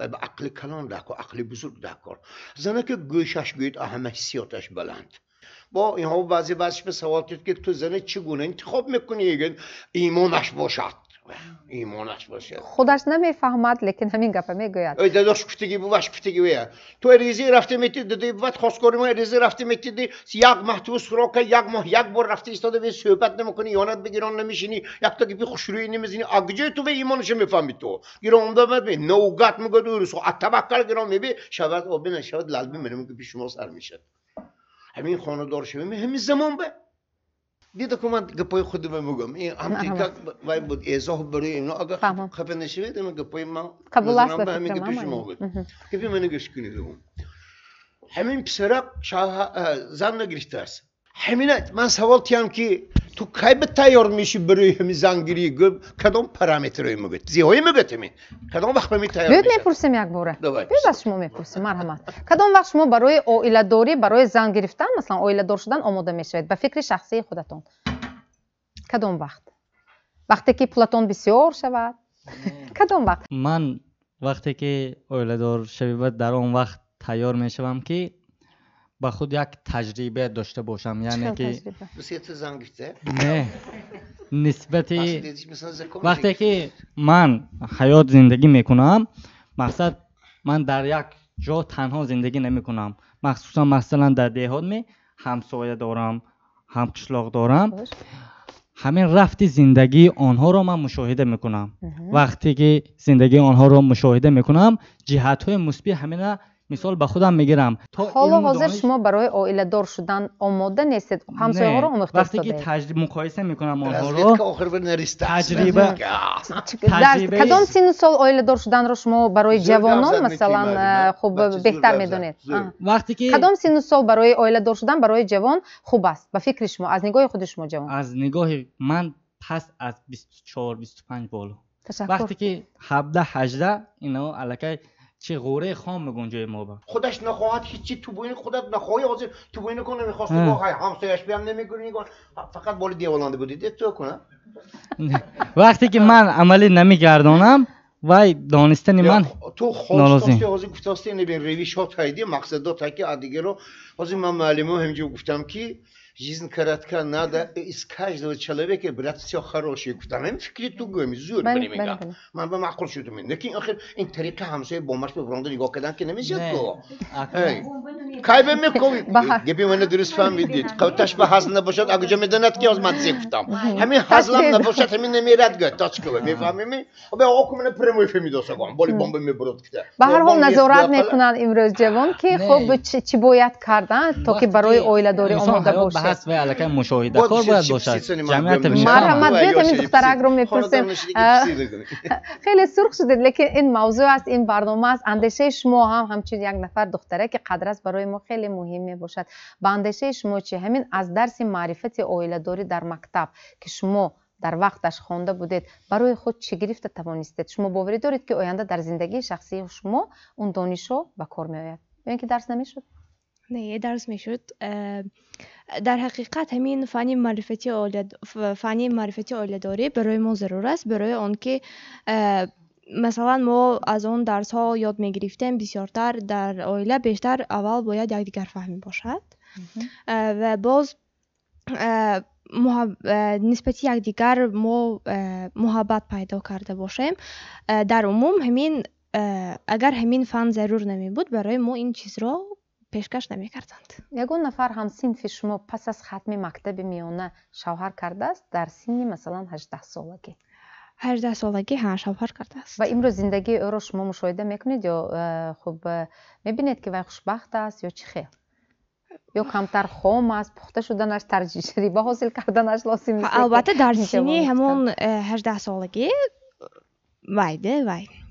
و به عقل کلان دکار عقل بزرگ دکار زنه که گوشش گوید اهم حسیاتش بلند با اینها بعضیش به سوال کرد که تو زنه چگونه انتخاب میکنی اگر ایمانش باشد ایمانش باشه خودش نمیفهمد لیکن همین گپه میگوید ای داداش گفتگی بو واش گفتگی ویا تو ریزی رفته میتی دادی بعد خواستگاری ما ریزی رفته میتی یک محبوس رو که یک ماه یک بار رفته ایستاده و صحبت نمیکنی یانت بگیران نمیشینی یک تا که خوشرویی نمیزنی اگه تو به ایمانش میفهمی تو گیرم داد به نوگات میگه درست اتبکر گیرم میبی شود او بن شود لالبی منم که پیش شما سر میشه همین خانه‌دار شویم همین زمان به دیده که من گپای خودم میگم این همتیکا وای بود ایزاه برای اینا اگه خفه نشوید اینا گپای من قبول است به همین گپی شما بود گپی من گوش کنید همین پسرک زن نگرفته است همین من سوال کردم که تو کی به تیار میشی برای همین زنگیری گب کدام پارامترهای میگه زیهای میگه می کدام وقت می تیار بیاید میشه میپرسیم یک باره بیاید از شما میپرسیم مرحمت کدام وقت شما برای عائله داری برای زن گرفتن مثلا عائله دار شدن آماده میشوید به فکر شخصی خودتون کدام وقت وقتی که پولتون بسیار شود کدام وقت من وقتی که عائله دار شوم در آن وقت تیار میشوم که با خود یک تجربه داشته باشم یعنی که بسیار زن گرفته نه نسبتی وقتی که من حیات زندگی میکنم مقصد من در یک جا تنها زندگی نمیکنم مخصوصا مثلا در دهات می همسایه دارم هم قشلاق دارم همین رفت زندگی آنها را من مشاهده میکنم وقتی که زندگی آنها را مشاهده میکنم جهت های مثبت همین مثال به خودم میگیرم حالا حاضر شما برای عائله دار شدن آماده نیستید همسایه ها رو آموخته وقتی که تجربه مقایسه میکنم آنها رو تجربه کدام سن سال عائله دار شدن رو شما برای جوانان مثلا خوب بهتر میدونید وقتی که کدام سن سال برای عائله دار شدن برای جوان خوب است به فکر شما از نگاه خود شما جوان از نگاه من پس از 24 25 بالا تشکر. وقتی که 17 18 اینا الکی چه غوره خام میگنجه ما با خودش نخواهد هیچی تو بین خودت نخواهی حاضر تو بین کنه میخواست واقعا همسایش بیام نمیگونی فقط بالا دیوالانده بودید تو کنه وقتی که من عملی نمیگردانم وای دانستنی من تو خواستی حاضر گفتاستی نبین رویش ها تاییدی مقصد تا که دیگه رو حاضر من معلمه همینجا گفتم که жизнь коротка, надо из каждого человека брать все хорошее. گفتم این فکری تو گویی زور میگم من به معقول شدم لیکن آخر این طریقه همسایه بومش به برنده نگاه کردن که نمیشه تو کی به میگویی گپی من درست فهمیدید قوتش به حزم نباشد اگه میداند که از من گفتم همین حزم نباشد همین نمیرد گفت تاچ کو میفهمی و به حکم پرموی فهمیدو سگم بالی بمب میبرد کده به هر حال نظارت میکنن امروز جوان که خب چی باید کردن تا که برای عائله داری آماده باشه بحث و علاقه مشاهده کار باید باشد جمعیت مرحمت بیاد همین دخترک رو میپرسیم خیلی سرخ شدید لیکن این موضوع است این برنامه است اندیشه شما هم همچون یک نفر دختره که قدر است برای ما خیلی مهم میباشد با اندیشه شما چی همین از درس معرفت عائله داری در مکتب که شما در وقتش خوانده بودید برای خود چه گرفته توانستید شما باوری دارید که آینده در زندگی شخصی شما اون دانشو به کار میآید یا اینکه درس نمیشد نه درس میشد در حقیقت همین فنی معرفتی عائله داری برای ما ضرور است برای آنکه مثلا ما از اون درس ها یاد میگرفتیم بسیارتر در عائله بیشتر اول باید یکدیگر فهمی باشد و باز نسبت یکدیگر ما محبت پیدا کرده باشیم در عموم همین اگر همین فن ضرور نمی بود برای ما این چیز را پیشکش نمی کردند یگون نفر هم صنف شما پس از ختم مکتب میانه شوهر کرده است در سنی مثلا 18 سالگی 18 سالگی ها شوهر کرده است و امروز زندگی او را شما مشاهده میکنید یا خب میبینید که وای خوشبخت است یا چی خیر یا کمتر خام است پخته شدنش تجربه حاصل کردنش لازم نیست البته در سنی همون 18 سالگی وای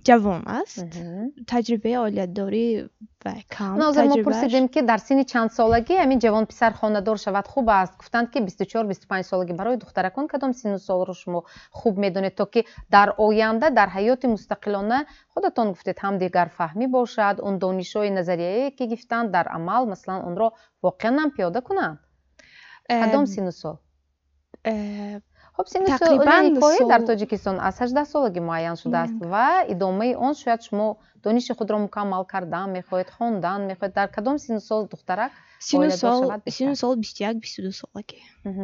جوان است تجربه عائله داری و کم ناظر ما پرسیدیم که در سن چند سالگی همین جوان پسر خانه‌دار شود خوب است گفتند که 24 25 سالگی برای دخترکان کدام سن و سال رو شما خوب میدونید تا که در آینده در حیات مستقلانه خودتون گفتید هم دیگر فهمی باشد اون دانش‌های نظریه‌ای که گفتند در عمل مثلا اون رو واقعا هم پیاده کنند کدام سن و سال خب سن سال در تاجیکستان از 18 سالگی معین شده است و ادامه آن شاید شما دانش خود را مکمل کردن میخواهید خواندن میخواهید در کدام سن سال دخترک سن سال 21 22 سالگی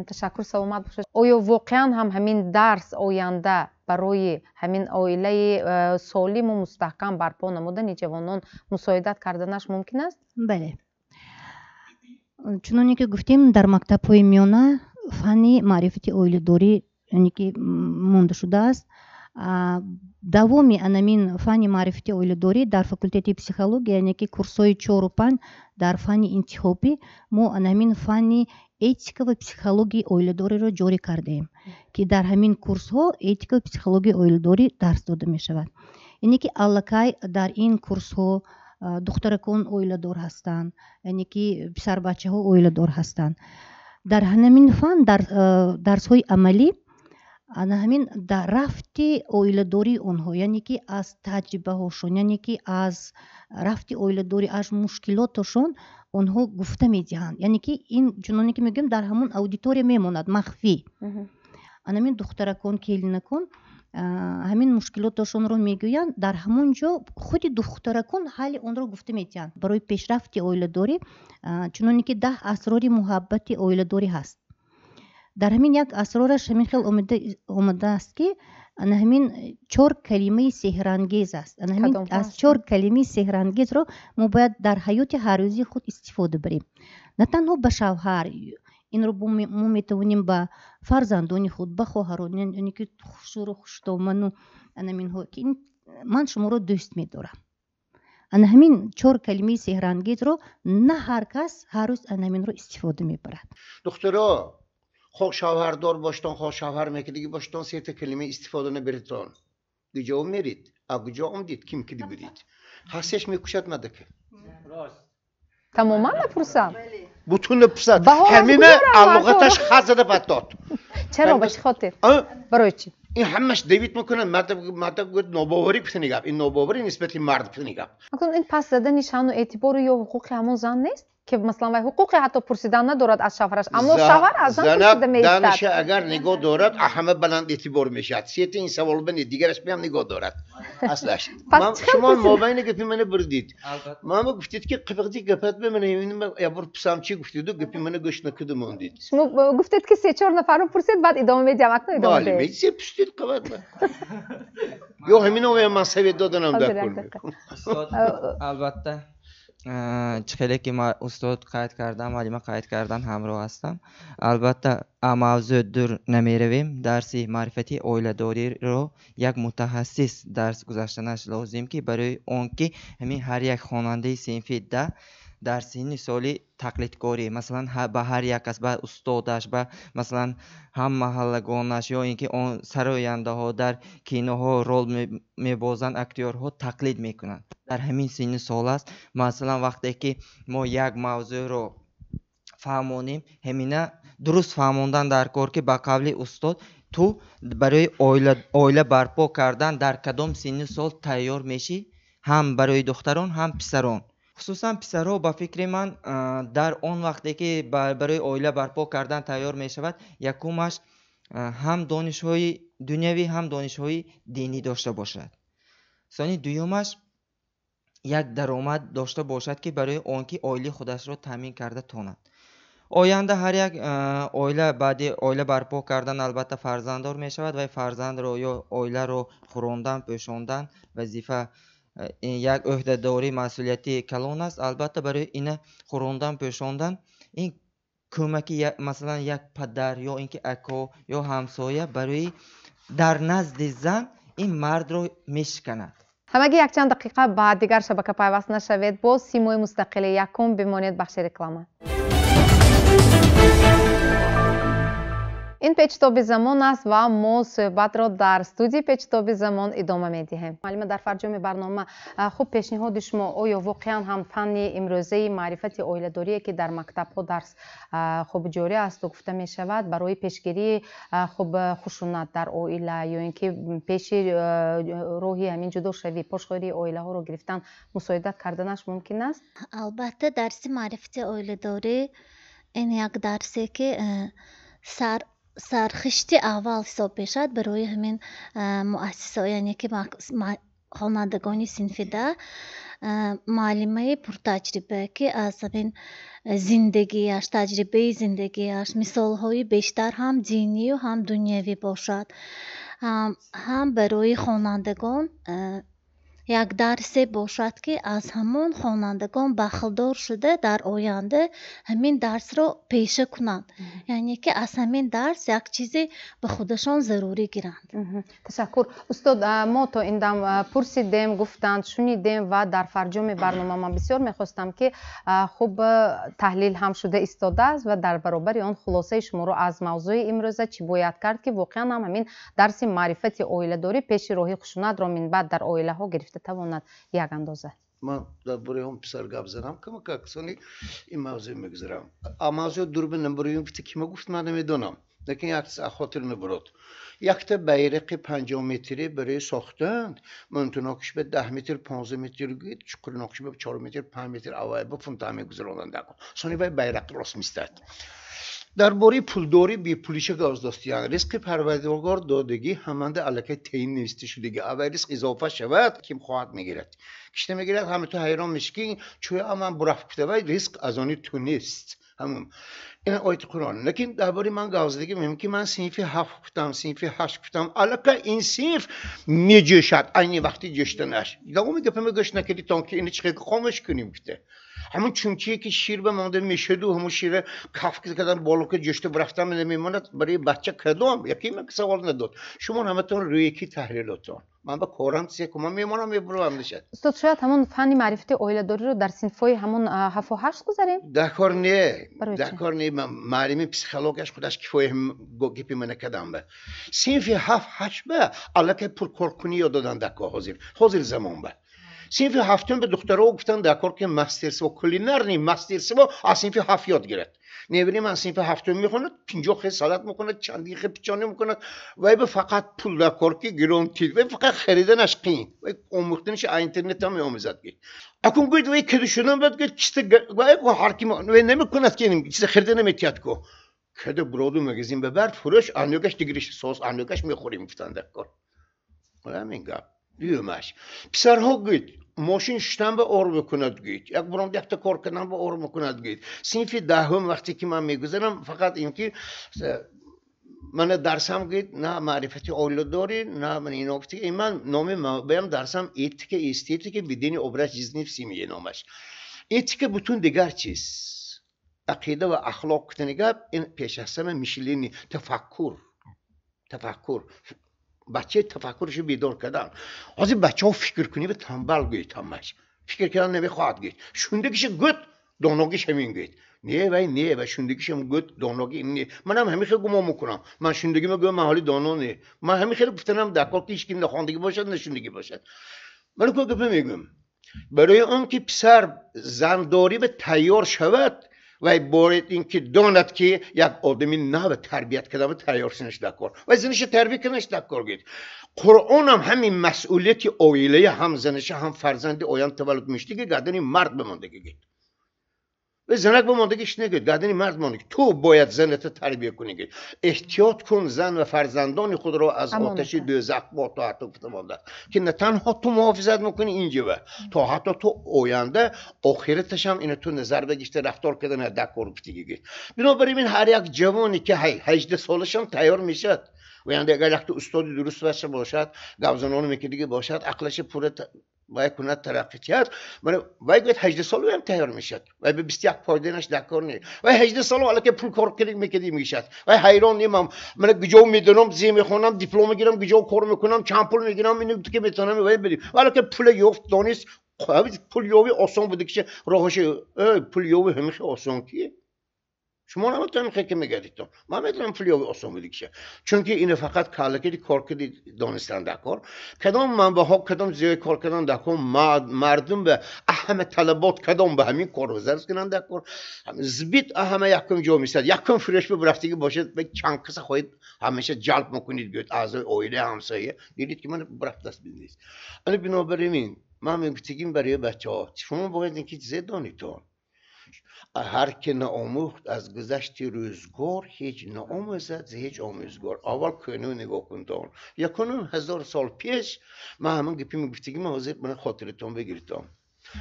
تشکر سلامت باشید آیا واقعا هم همین درس آینده برای همین عائله سالم و مستحکم برپا نمودن جوانان مساعدت کردنش ممکن است بله چنانچه که گفتیم در مکتب‌های میانه فنی معرفتی عائله داری یعنی که مونده شده است دوامی انامین فنی معرفتی عائله داری در فاکولتeti پسیخولوژی یعنی که کورس‌های 4 و 5 در فنی انتخابی ما انامین فنی етика و پسیخولوژی عائله داری را جاری کرده ایم که در همین کورس ها етика و پسیخولوژی عائله داری درس داده می شود یعنی که الکای در این کورس ها دخترکان عائله دار هستند یعنی که پسر بچه ها عائله دار هستند дар ҳамин фан дар дарсҳои амалӣ ҳамин дар рафти оиладории онҳо яъне ки аз таҷрибаҳошон яъне ки аз рафти оиладорӣ аз мушкилоташон онҳо гуфта медиҳанд яъне ки ин чуноне ки мегӯем дар ҳамон аудитория мемонад махфӣ ҳамин духтаракон келинакон ҳамин мушкилоташонро мегӯянд дар ҳамон ҷо худи духтаракон ҳалли онро гуфта медиҳанд барои пешрафти оиладорӣ чуноне ки 10 асрори муҳаббати оиладорӣ ҳаст дар ҳамин як асрораш ҳамин хел омадааст ки ҳамин 4 калимаи сеҳрангез аст аз 4 калимаи сеҳрангезро мо бояд дар ҳаёти ҳаррӯзии худ истифода барем на танҳо ба шавҳар инро мо метавонем ба фарзандони худ ба хоҳарон яъне ки хушру хуштоману анаминҳо ки ман шуморо дӯст медорам ана ҳамин 4 калимаи сеҳрангезро на ҳар кас ҳар рӯз анаминро истифода мебарад духтуро خو شوهردار باشتن خو شوهر میکردی باشتن سه تا کلمه استفاده نبردن کجا میرید کجا آمدید کیم کدی بودید هستش میکشد مدکه تماما نپرسم بتون نپرسد همینه علاقتش خزده بداد چرا به چه خاطر برای چی این همش دیوید میکنن مرد گفت نوباوری بتنیگم این نوباوری نسبتی مرد بتنیگم اکنون این پس زدن شأن و اعتبار یا حقوق همون زن نیست که مثلا وای حقوقی حتی پرسیدن ندارد از شوهرش اما شوهر از زن پرسیده می‌ایستد دانش اگر نگاه دارد همه بلند اعتبار میشد سیت این سوال بنی دیگرش هم نگاه دارد اصلاش شما مابین گپی منو بردید ما گفتید که قبقتی گپت به من یا بر پسام چی گفتید و گپی منو گوش نکردم اندید شما گفتید که 3-4 نفر رو پرسید بعد ادامه میدیم اکنون ادامه بدید بله میسی پرسید قبط یا همین رو من سوید دادنم در البته چخیلی که ما استاد قاید کردم معلم قاید کردن همراه هستم البته موضوع دور نمیرویم درسی معرفتی اویله‌داری رو یک متخصص درس گذاشتنش لازم که برای اون که همین هر یک خواننده صنفی ده در سن سالی تقلیدکاری مثلا به هر یک کس به استادش به مثلا هم محلگانش یا اینکه اون سراینده ها در کینوها رول میبازن اکتورها تقلید میکنن در همین سن سال است مثلا وقتی که ما یک موضوع رو فهمونیم همینه درست فهموندن در کار که با قبل استاد تو برای اویله برپا کردن در کدام سن سال تیار میشی هم برای دختران هم پسران خصوصا پسرها با فکر من در اون وقتی که برای اویله برپا کردن تیار می شود یکمش هم دانش‌های دنیوی هم دانش‌های دینی داشته باشد ثانی دومش یک درآمد داشته باشد که برای اون که اویله خودش را تامین کرده تواند آینده هر یک اویله بعد اویله برپا کردن البته فرزنددار می شود و فرزند رو یا اویله رو خوراندن پوشاندن وظیفه این یک عهده‌داری مسئولیتی کلان است البته برای این خوراندن پوشاندن این کمکی مثلا یک پدر یا اینکه اکا یا همسایه برای در نزد زن این مرد رو میشکند همگی یک چند دقیقه بعد دیگر شبکه پیوست نشوید با سیمای مستقل یکم بمانید بخش رکلامه این پیچتابی زمان است و ما صحبت را در استودیوی پیچتابی زمان ادامه میدهیم. معلم در فرجام برنامه خوب پیشنهاد شما آیا واقعا هم فن امروزی معرفت اویله‌داری که در مکتب ها درس خوب جاری است و گفته می شود برای پیشگیری خوب خشونت در اویله یا اینکه پیش روحی همین جدا شوی پشتکاری اویله ها رو گرفتن مساعدت کردنش ممکن است؟ البته درس معرفت اویله‌داری این یک درسی که سرخشتی اول حساب بشد برای همین مؤسسه یعنی که خوانندگان صنفی ده معلمه پرتجربه که از همین زندگیش تجربه زندگیش مثالهای بیشتر هم دینی و هم دنیوی باشد هم برای خوانندگان یک درسی باشد که از همون خوانندگان بخلدار شده در آینده همین درس رو پیشه کنند یعنی که از همین درس یک چیزی به خودشان ضروری گیرند. تشکر استاد ما تا این دم پرسیدیم گفتند شنیدیم و در فرجام برنامه من بسیار میخواستم که خوب تحلیل هم شده ایستاده است و در برابر آن خلاصه شما رو از موضوع امروزه چی باید کرد که واقعا هم همین درس معرفت اویله‌داری پیش روحی خشونت را من بعد در اویله ها گرفته تواند یک اندازه من درباره هم پسر گپ زدم که کسانی این موضوع میگذارم. موضوع دوربین نبریم که کی گفت من نمیدونم. لیکن یک خاطر نبرد. یک تا بیرق 5 متری برای ساختن منتوناکش به 10 متر 15 متر گید چقدرناکش به 4 متر 5 متر اوای به فون تامه گذراندن دکن سونی وای بیرق راست میستاد درباره پولداری بی پولیشه گازداستیان ریسک پروردگار دادگی همانده علاقه تعیین نوشته شدگی اول ریسک اضافه شود کیم خواهد میگیرد کشته میگیرد همه تو حیران میشکی چون اما برافت کده وای ریسک از آنی تو نیست همون این آیت قرآن لیکن درباره من گازدگی میگم که من صنف 7 گفتم صنف 8 گفتم علاقه این صنف میجوشد aynı وقتی جشتنش دومی گپم گوش نکردی تا که اینو چقدر خاموش کنیم گفته همون چونچیه که شیر به مانده میشد و همون شیر کف کردن بالو که جشته برفتم نمیموند برای بچه کدوم یکی من سوال نداد شما همتون روی یکی تحلیلاتون من با قرآن سیه که من میمونم میبرم نشد استاد شاید همون فنی معرفتی اویلادوری رو در صنفای همون 7 و 8 گذاریم دکار نه من معلمی پسیکولوژیش خودش کفایه گپی من کدام به صنف 7 8 به علاقه پر کارکنی یاد دادن دکا حاضر زمان به صنف 7 به دخترها گفتن دکار که ماسترس و کلینر نی ماسترس و از صنف 7 یاد گرفت نمی‌بینی من صنف 7 میخونه 50 سالت میکنه چندی پیچانه میکنه و به فقط پول دکار که گرانتی و فقط خریدنش قین و آموختنش اینترنت هم میآموزد کی اکنون گوید وی کدوشونم بعد گوید چیست و هر کی و نمیکند که چیز خریدن نمیتیاد کو کد برودو مگزین ببر فروش آنیوگش دیگریش سس آنیوگش میخوریم گفتن دکار ولی میگم دیومش پسرها گوید ماشین شتن به اور بکند گید یک برام یک تا کار کردن به اور بکند گید صنف 10 وقتی که من میگذارم فقط این که من درسم گید نه معرفتی اولیداری نه من این وقتی من نام بیام درسم ایتیک استیتیک بدین ابراز چیز نیست میگه نامش ایتیک بتون دیگر چیز عقیده و اخلاق کنگه این پیش هستم میشلینی تفکر بچه تفکرشو بیدار کردن از این بچه ها فکر کنی به تنبل گوید همش فکر کردن نمیخواهد گوید شوندگیش گوید داناگیش همین گوید نه و شوندگیش هم گوید داناگی نه من هم همیشه گمان میکنم من شوندگی میگم من حالی دانا نه من همیشه گفتنم دکار که هیچ کی نخواندگی باشد نه شوندگی باشد من که گفت میگم برای اون که پسر زنداری به تیار شود و باید اینکه داند که یک آدمی نه تربیت کردن تیار سنش دکار و زنش تربیت کنش دکار گید قرآن هم همین مسئولیت اویله هم زنش هم فرزند اویان تولد میشتی که گردنی مرد بماندگی گید و زنک بماندگیش نگید گردنی مرد ماندگی تو باید زنت تربیت کنی گید احتیاط کن زن و فرزندان خود را از آتش دوزخ با طاعت مانده که نه تنها تو محافظت میکنی اینجا تا حتی تو آینده آخرتش هم اینو تو نظر بگیشته رفتار کردن دکار گفتگی گید بنابراین هر یک جوانی که 18 سالش هم تیار میشد و یعنی اگر یک استادی درست باشه باشد گوزنان میکردی باشد عقلش پوره باید کند ترقی کرد من باید گوید 18 سال هم تیار میشد و به 21 پایدنش دکار نیست و 18 سال حالا که پول کار میکردی میشد و حیران نیمم من گجا میدونم زی میخونم دیپلم میگیرم گجا کار میکنم چند پول میگیرم اینو که میتونم باید بدیم حالا که پول یافت دانست پول یابی آسان بوده که راهش پول یابی همیشه آسان کیه شما نمیتونم خیلی که میگردید تو من میتونم پولیابی آسان بودی که چون که این فقط کالکتی کار کردی دانستن دکار کدام منبع ها کدام زیای کار کردن دکار مردم به اهم طلبات کدام به همین کار وزرس کنن دکار زبیت اهم یکم جا میسد یکم فرش به برفتگی باشد به چند کس خواهید همیشه جلب میکنید گوید اعضای اویله همسایه دیدید که من برفت دست بیدید انا بنابراین من میگفتگیم برای بچه ها شما باید اینکه چیزه دانیتون هر که نآموخت از گذشت روزگار هیچ نآموزد ز هیچ آموزگار اول کنون نگاه کن یکنون 1000 سال پیش من همون گپی میگفتگی من حاضر من خاطرتون بگیرتم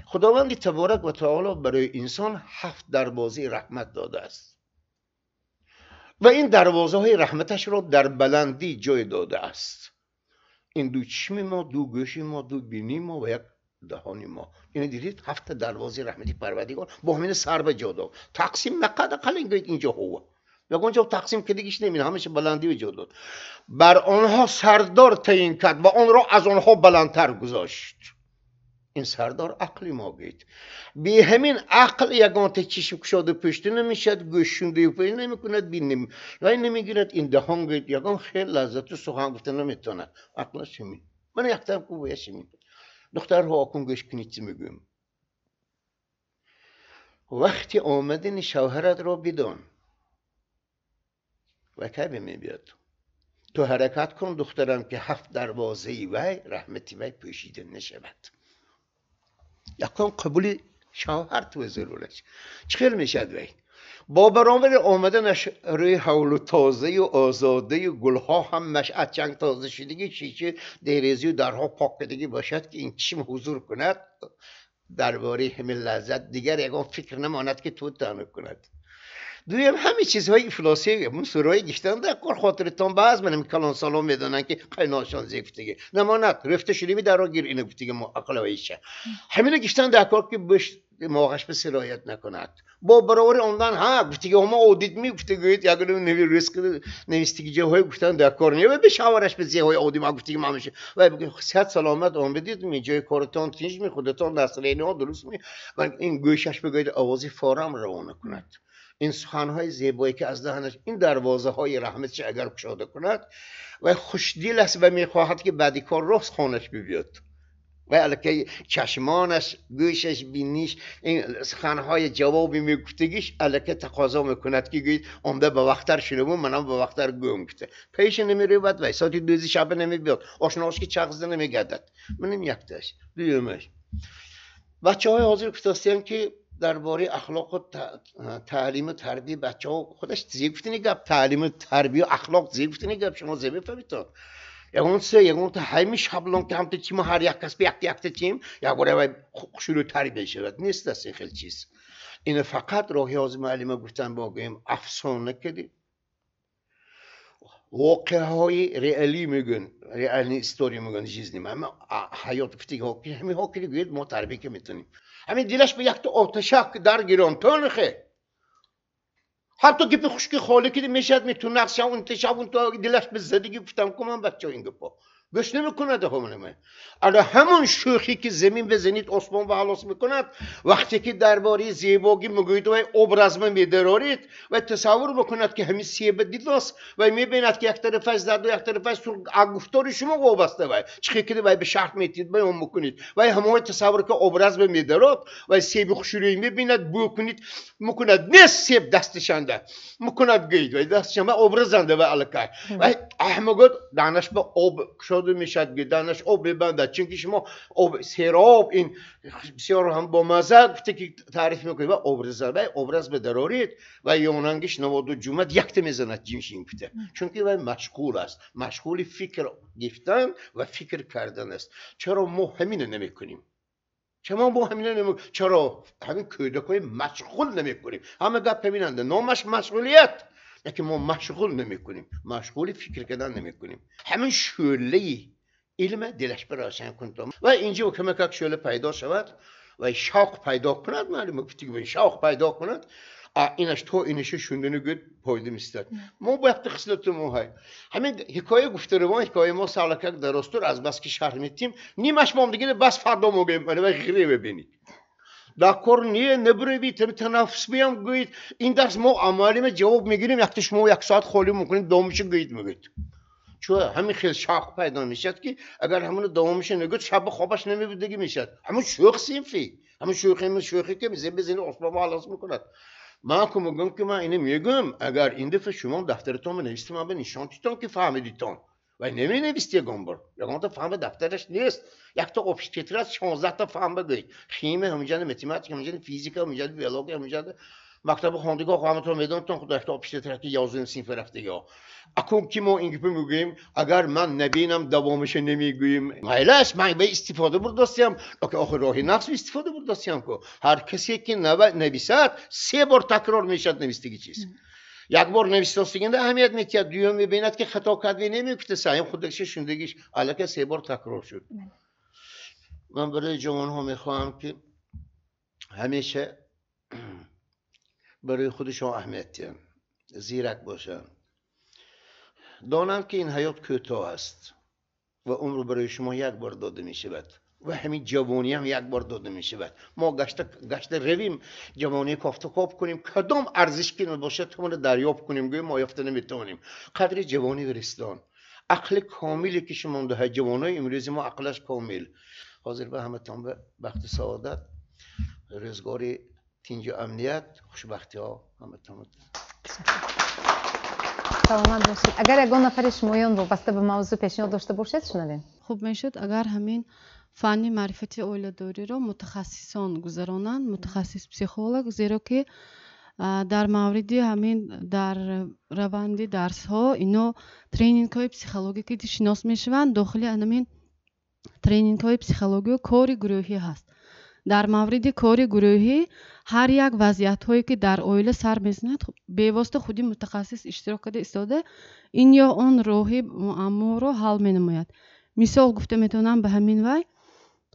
خداوند تبارک و تعالی برای انسان 7 دروازه رحمت داده است و این دروازه های رحمتش را در بلندی جای داده است این دو چشم ما دو گوش ما دو بینی ما و یک دهانی ما اینو دیدید 7 دروازه رحمتی پروردگار با همین سر به جدا تقسیم نقد قلنگ اینجا هوا یا اونجا تقسیم کدیگیش نمیده همیشه بلندی به جدا بر آنها سردار تعیین کرد و آن را از آنها بلندتر گذاشت این سردار عقلی ما گید بی همین عقل یگان چشم کشاده پشت نمیشد گوشونده پی نمیکند بین نمیگیرد این دهان گید یگان خیلی لذت سخن گفته نمیتونه عقلش همین من یکتم کو بایش همین دخترها آکن گوش کنید چی میگم. وقتی آمدن شوهرت را بدان و که بیاد تو حرکت کن دخترم که 7 دروازه وی رحمتی وی پوشیده نشود. یکم قبول شوهر تو ضرورش چخیر میشد وی با برابر آمدنش روی حول و تازه و آزاده و گلها هم مشعت چنگ تازه شدگی شیشه دیریزی و درها پاک کدگی باشد که این چشم حضور کند درباره همه لذت دیگر یکان فکر نماند که تو تنها کند. دویم همه چیزهای افلاسی من سرای گشتن در کار خاطرتان باز منم کلان سالان میدونن که قیناشان زیفتگی نماند رفته شدیمی در را گیر اینو گفتگی ما اقلا ویشه همین گشتن در کار که بش موقعش به سرایت نکند با برابر آمدن ها گفتگی ما اودیت می گفتگی یک نوی ریسک نویستگی جاهای گفتن در کار نیه و به شاورش به زیهای اودی ما گفتگی ما میشه و بگید صحت سلامت آمدید می جای کارتان تیج می خودتان دستلینی ها درست می و این گوشش بگید آوازی فارم روانه کند. این سخنهای زیبایی که از دهنش این دروازه های رحمتش اگر گشاده کند و خوشدل است و میخواهد که بعدی کار راست خانش بیاد و الکی چشمانش گوشش بینیش این سخنهای جوابی میگفتگیش الکی تقاضا میکند که گوید عمده به وقتر شنوم منم به وقتر گم گفته پیش نمیره بعد و ساعتی 2 شب نمیبیاد آشناش که چغزده نمیگردد منم یکتاش دویمش بچه های حاضر گفتاستیم که درباره اخلاق و تعلیم و تربیه بچه ها خودش زیگفتنی گپ تعلیم و تربیه و اخلاق زیگفتنی گپ شما زیبه فهمیتون یکون سه یکون تا همین شبلون که هم تو چیم هر یک کس به یک چیم یک باره شروع تربیه شود نیست دست خیلی چیز این فقط راهی از معلمه گفتن باگیم افسانه کدی واقعه های ریالی میگن ریالی استوری میگن چیز نیم همه حیات گفتگی ها که همین ها که گوید ما تربیه که میتونیم همین دلش به یک تو آتشک در گیران تو نخه حتی که به خشکی خاله که میشد میتونه نقشه اون تشاب اون تو دلش به زدگی گفتم که من بچه این گپا گوش نمیکنه ده همونه اما همون شوخی که زمین بزنید آسمان و حلاس میکند وقتی که درباره زیبایی میگوید و ابرزم میدرارید و تصور بکند که همین سیب دیداست و میبیند که یک طرف از درد و یک طرف از گفتار شما وابسته و چخی که و به شرط میتید بیان میکنید و همون تصور که ابرزم میدراد و سیب خوشرویی میبیند بو کنید میکند نه سیب دستشنده میکند گید و دستشنده ابرزنده و الکای و احمقات دانش به آب شده میشد گدانش آب ببنده چون شما آب سیراب این بسیار هم با مزه گفته که تعریف میکنید و ابرز بدرارید و یونانگیش 92 جمعه یک میزند جیمشین گفته چون که و مشغول است مشغول فکر گفتن و فکر کردن است چرا ما همین نمیکنیم چرا همین کودکای مشغول نمیکنیم همه گپ همیننده نامش مشغولیت لیکن ما مشغول نمیکنیم مشغول فکر کردن نمیکنیم همین شعله علم دلش براشن کنتم و اینجا که مکک شعله پیدا شود و شوق پیدا کند معلومه که شوق پیدا کند اینش تو اینش شوندنی گفت پایده میستاد ما باید خصلت ما های همین حکایه گفته روان حکایه ما سالکک درستور از بس که شهر میتیم نیمش ما دیگه بس فردا ما گیم و غیره ببینید دکور نیه نبروی تنفس بیام گوید این درس ما عمالی جواب میگیریم یک شما 1 ساعت خالی میکنیم دومش گوید میگید چون همین خیلی شاخ پیدا میشد که اگر همون دومش نگید شب خوابش نمیبودگی میشد همون شوخ سیمفی همون شوخی که میزه بزنی اصلا حالاس میکند من که میگم که من اینو میگم اگر این دفعه شما دفترتون بنویسید من به نشان تیتون که فهمیدیتون و نمی نویستی گنبر یکان تا فهم دفترش نیست یک تا اپشتیتر از 16 تا فهم بگید خیمه همینجا متماتیک همینجا فیزیک همینجا بیولوژی همینجا مکتب خواندگاه خواهمتون میدونتون خود یک تا اپشتیتر که 11 صنف رفتگی ها اکنون که ما اینگه میگوییم اگر من نبینم دوامش نمیگوییم مایلش من به استفاده برداشتم که آخر راهی نقص استفاده برداشتم که هر کسی که نویسد 3 بار تکرار میشد نویستگی چیز یک بار نویسندگی اهمیت میتید دوم میبیند که خطا کردی نمیگفته سعیم خودش شوندگیش الکی 3 بار تکرار شد من برای جوان ها میخواهم که همیشه برای خودشان اهمیت دهند زیرک باشند دانم که این حیات کوتاه است و عمر برای شما 1 بار داده می شود و همین جوانی هم 1 بار داده می شود ما گشت رویم جوانی کافتکاب کنیم کدام ارزش که باشه تو رو دریافت کنیم گویم ما یافته نمیتونیم قدر جوانی ورستان عقل کاملی که شما ده جوانای امروزی ما عقلش کامل حاضر به همتون به بخت سعادت روزگاری تینج امنیت خوشبختی ها همتون سلامت باشید. اگر یگان نفر شمایان وابسته به موضوع پیشنهاد داشته باشید شنویم. خوب میشد اگر همین فنی معرفتی اویلادوری رو متخصصان گذرانند، متخصص پسیخولوگ، زیرا که در موردی همین در روند درس ها اینو ترینینگ های پسیخولوژیکی شناس میشوند. داخلی همین ترینینگ های پسیخولوژی کاری گروهی هست. در مورد کاری گروهی هر یک وضعیت هایی که در اویله سر میزند به واسطه خودی متخصص اشتراک کرده ایستاده این یا اون راهی معما رو حل مینماید. مثال گفته میتونم به همین وای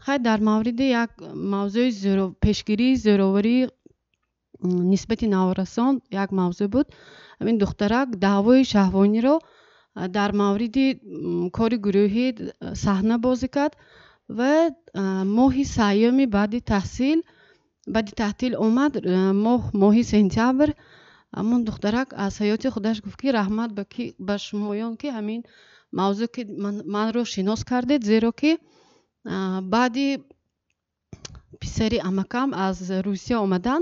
خیلی در مورد یک موضوع پیشگیری زوروری نسبت نورسان یک موضوع بود. همین دخترک دعوای شهوانی رو در مورد کاری گروهی صحنه بازی کرد و ماه سیوم بعد تعطیل اومد ماه سپتامبر همون دخترک از حیات خودش گفت که رحمت به شمایان که همین موضوع که من رو شناس کردید زیرا که بعدی پسری امکم از روسیه آمدن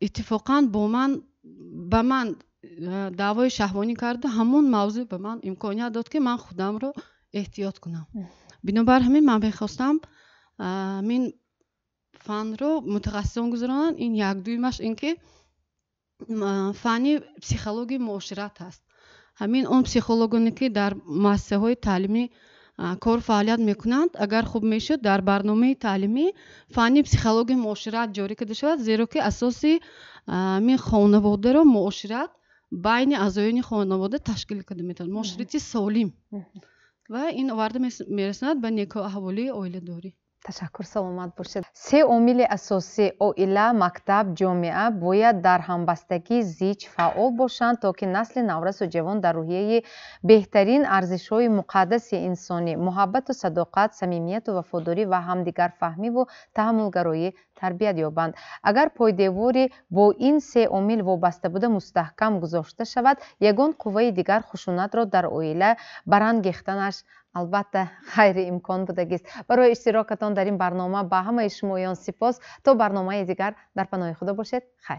اتفاقا با من دعوای شهوانی کرده همون موضوع به من امکانیت داد که من خودم رو احتیاط کنم. بنابر همین من بخواستم این فن رو متخصصان گذارانن. این یک دویمش این که فنی پسیخولوژی معاشرت هست. همین اون پسیخولوژانی که در مؤسسه های تعلیمی کار فعالیت میکنند اگر خوب میشد در برنامه تعلیمی فنی پسیخولوژی معاشرت جاری کرده شود زیرا که اساسی می خانواده رو معاشرت بین اعضایان خانواده تشکیل کرده میتونه معاشرتی سالم و این آورده میرساند به نیکو احوالی اویله داری. تشکر. سلامت باشید. سه عامل اساسی اویله، مکتب، جامعه باید در همبستگی زیچ فعال باشند تا که نسل نورس و جوان در روحیه بهترین ارزش‌های مقدس انسانی، محبت و صداقت، صمیمیت و وفاداری و همدیگر فهمی و تحملگرایی تربیت یابند. اگر پایدیواری با این سه عامل وابسته بوده مستحکم گذاشته شود یگان قوه دیگر خشونت را در اویله برانگیختنش البته غیر امکان بودگیست. برای اشتراکتان در این برنامه به همه شمایان سپاس. تا برنامه دیگر در پناه خدا باشید. خیر.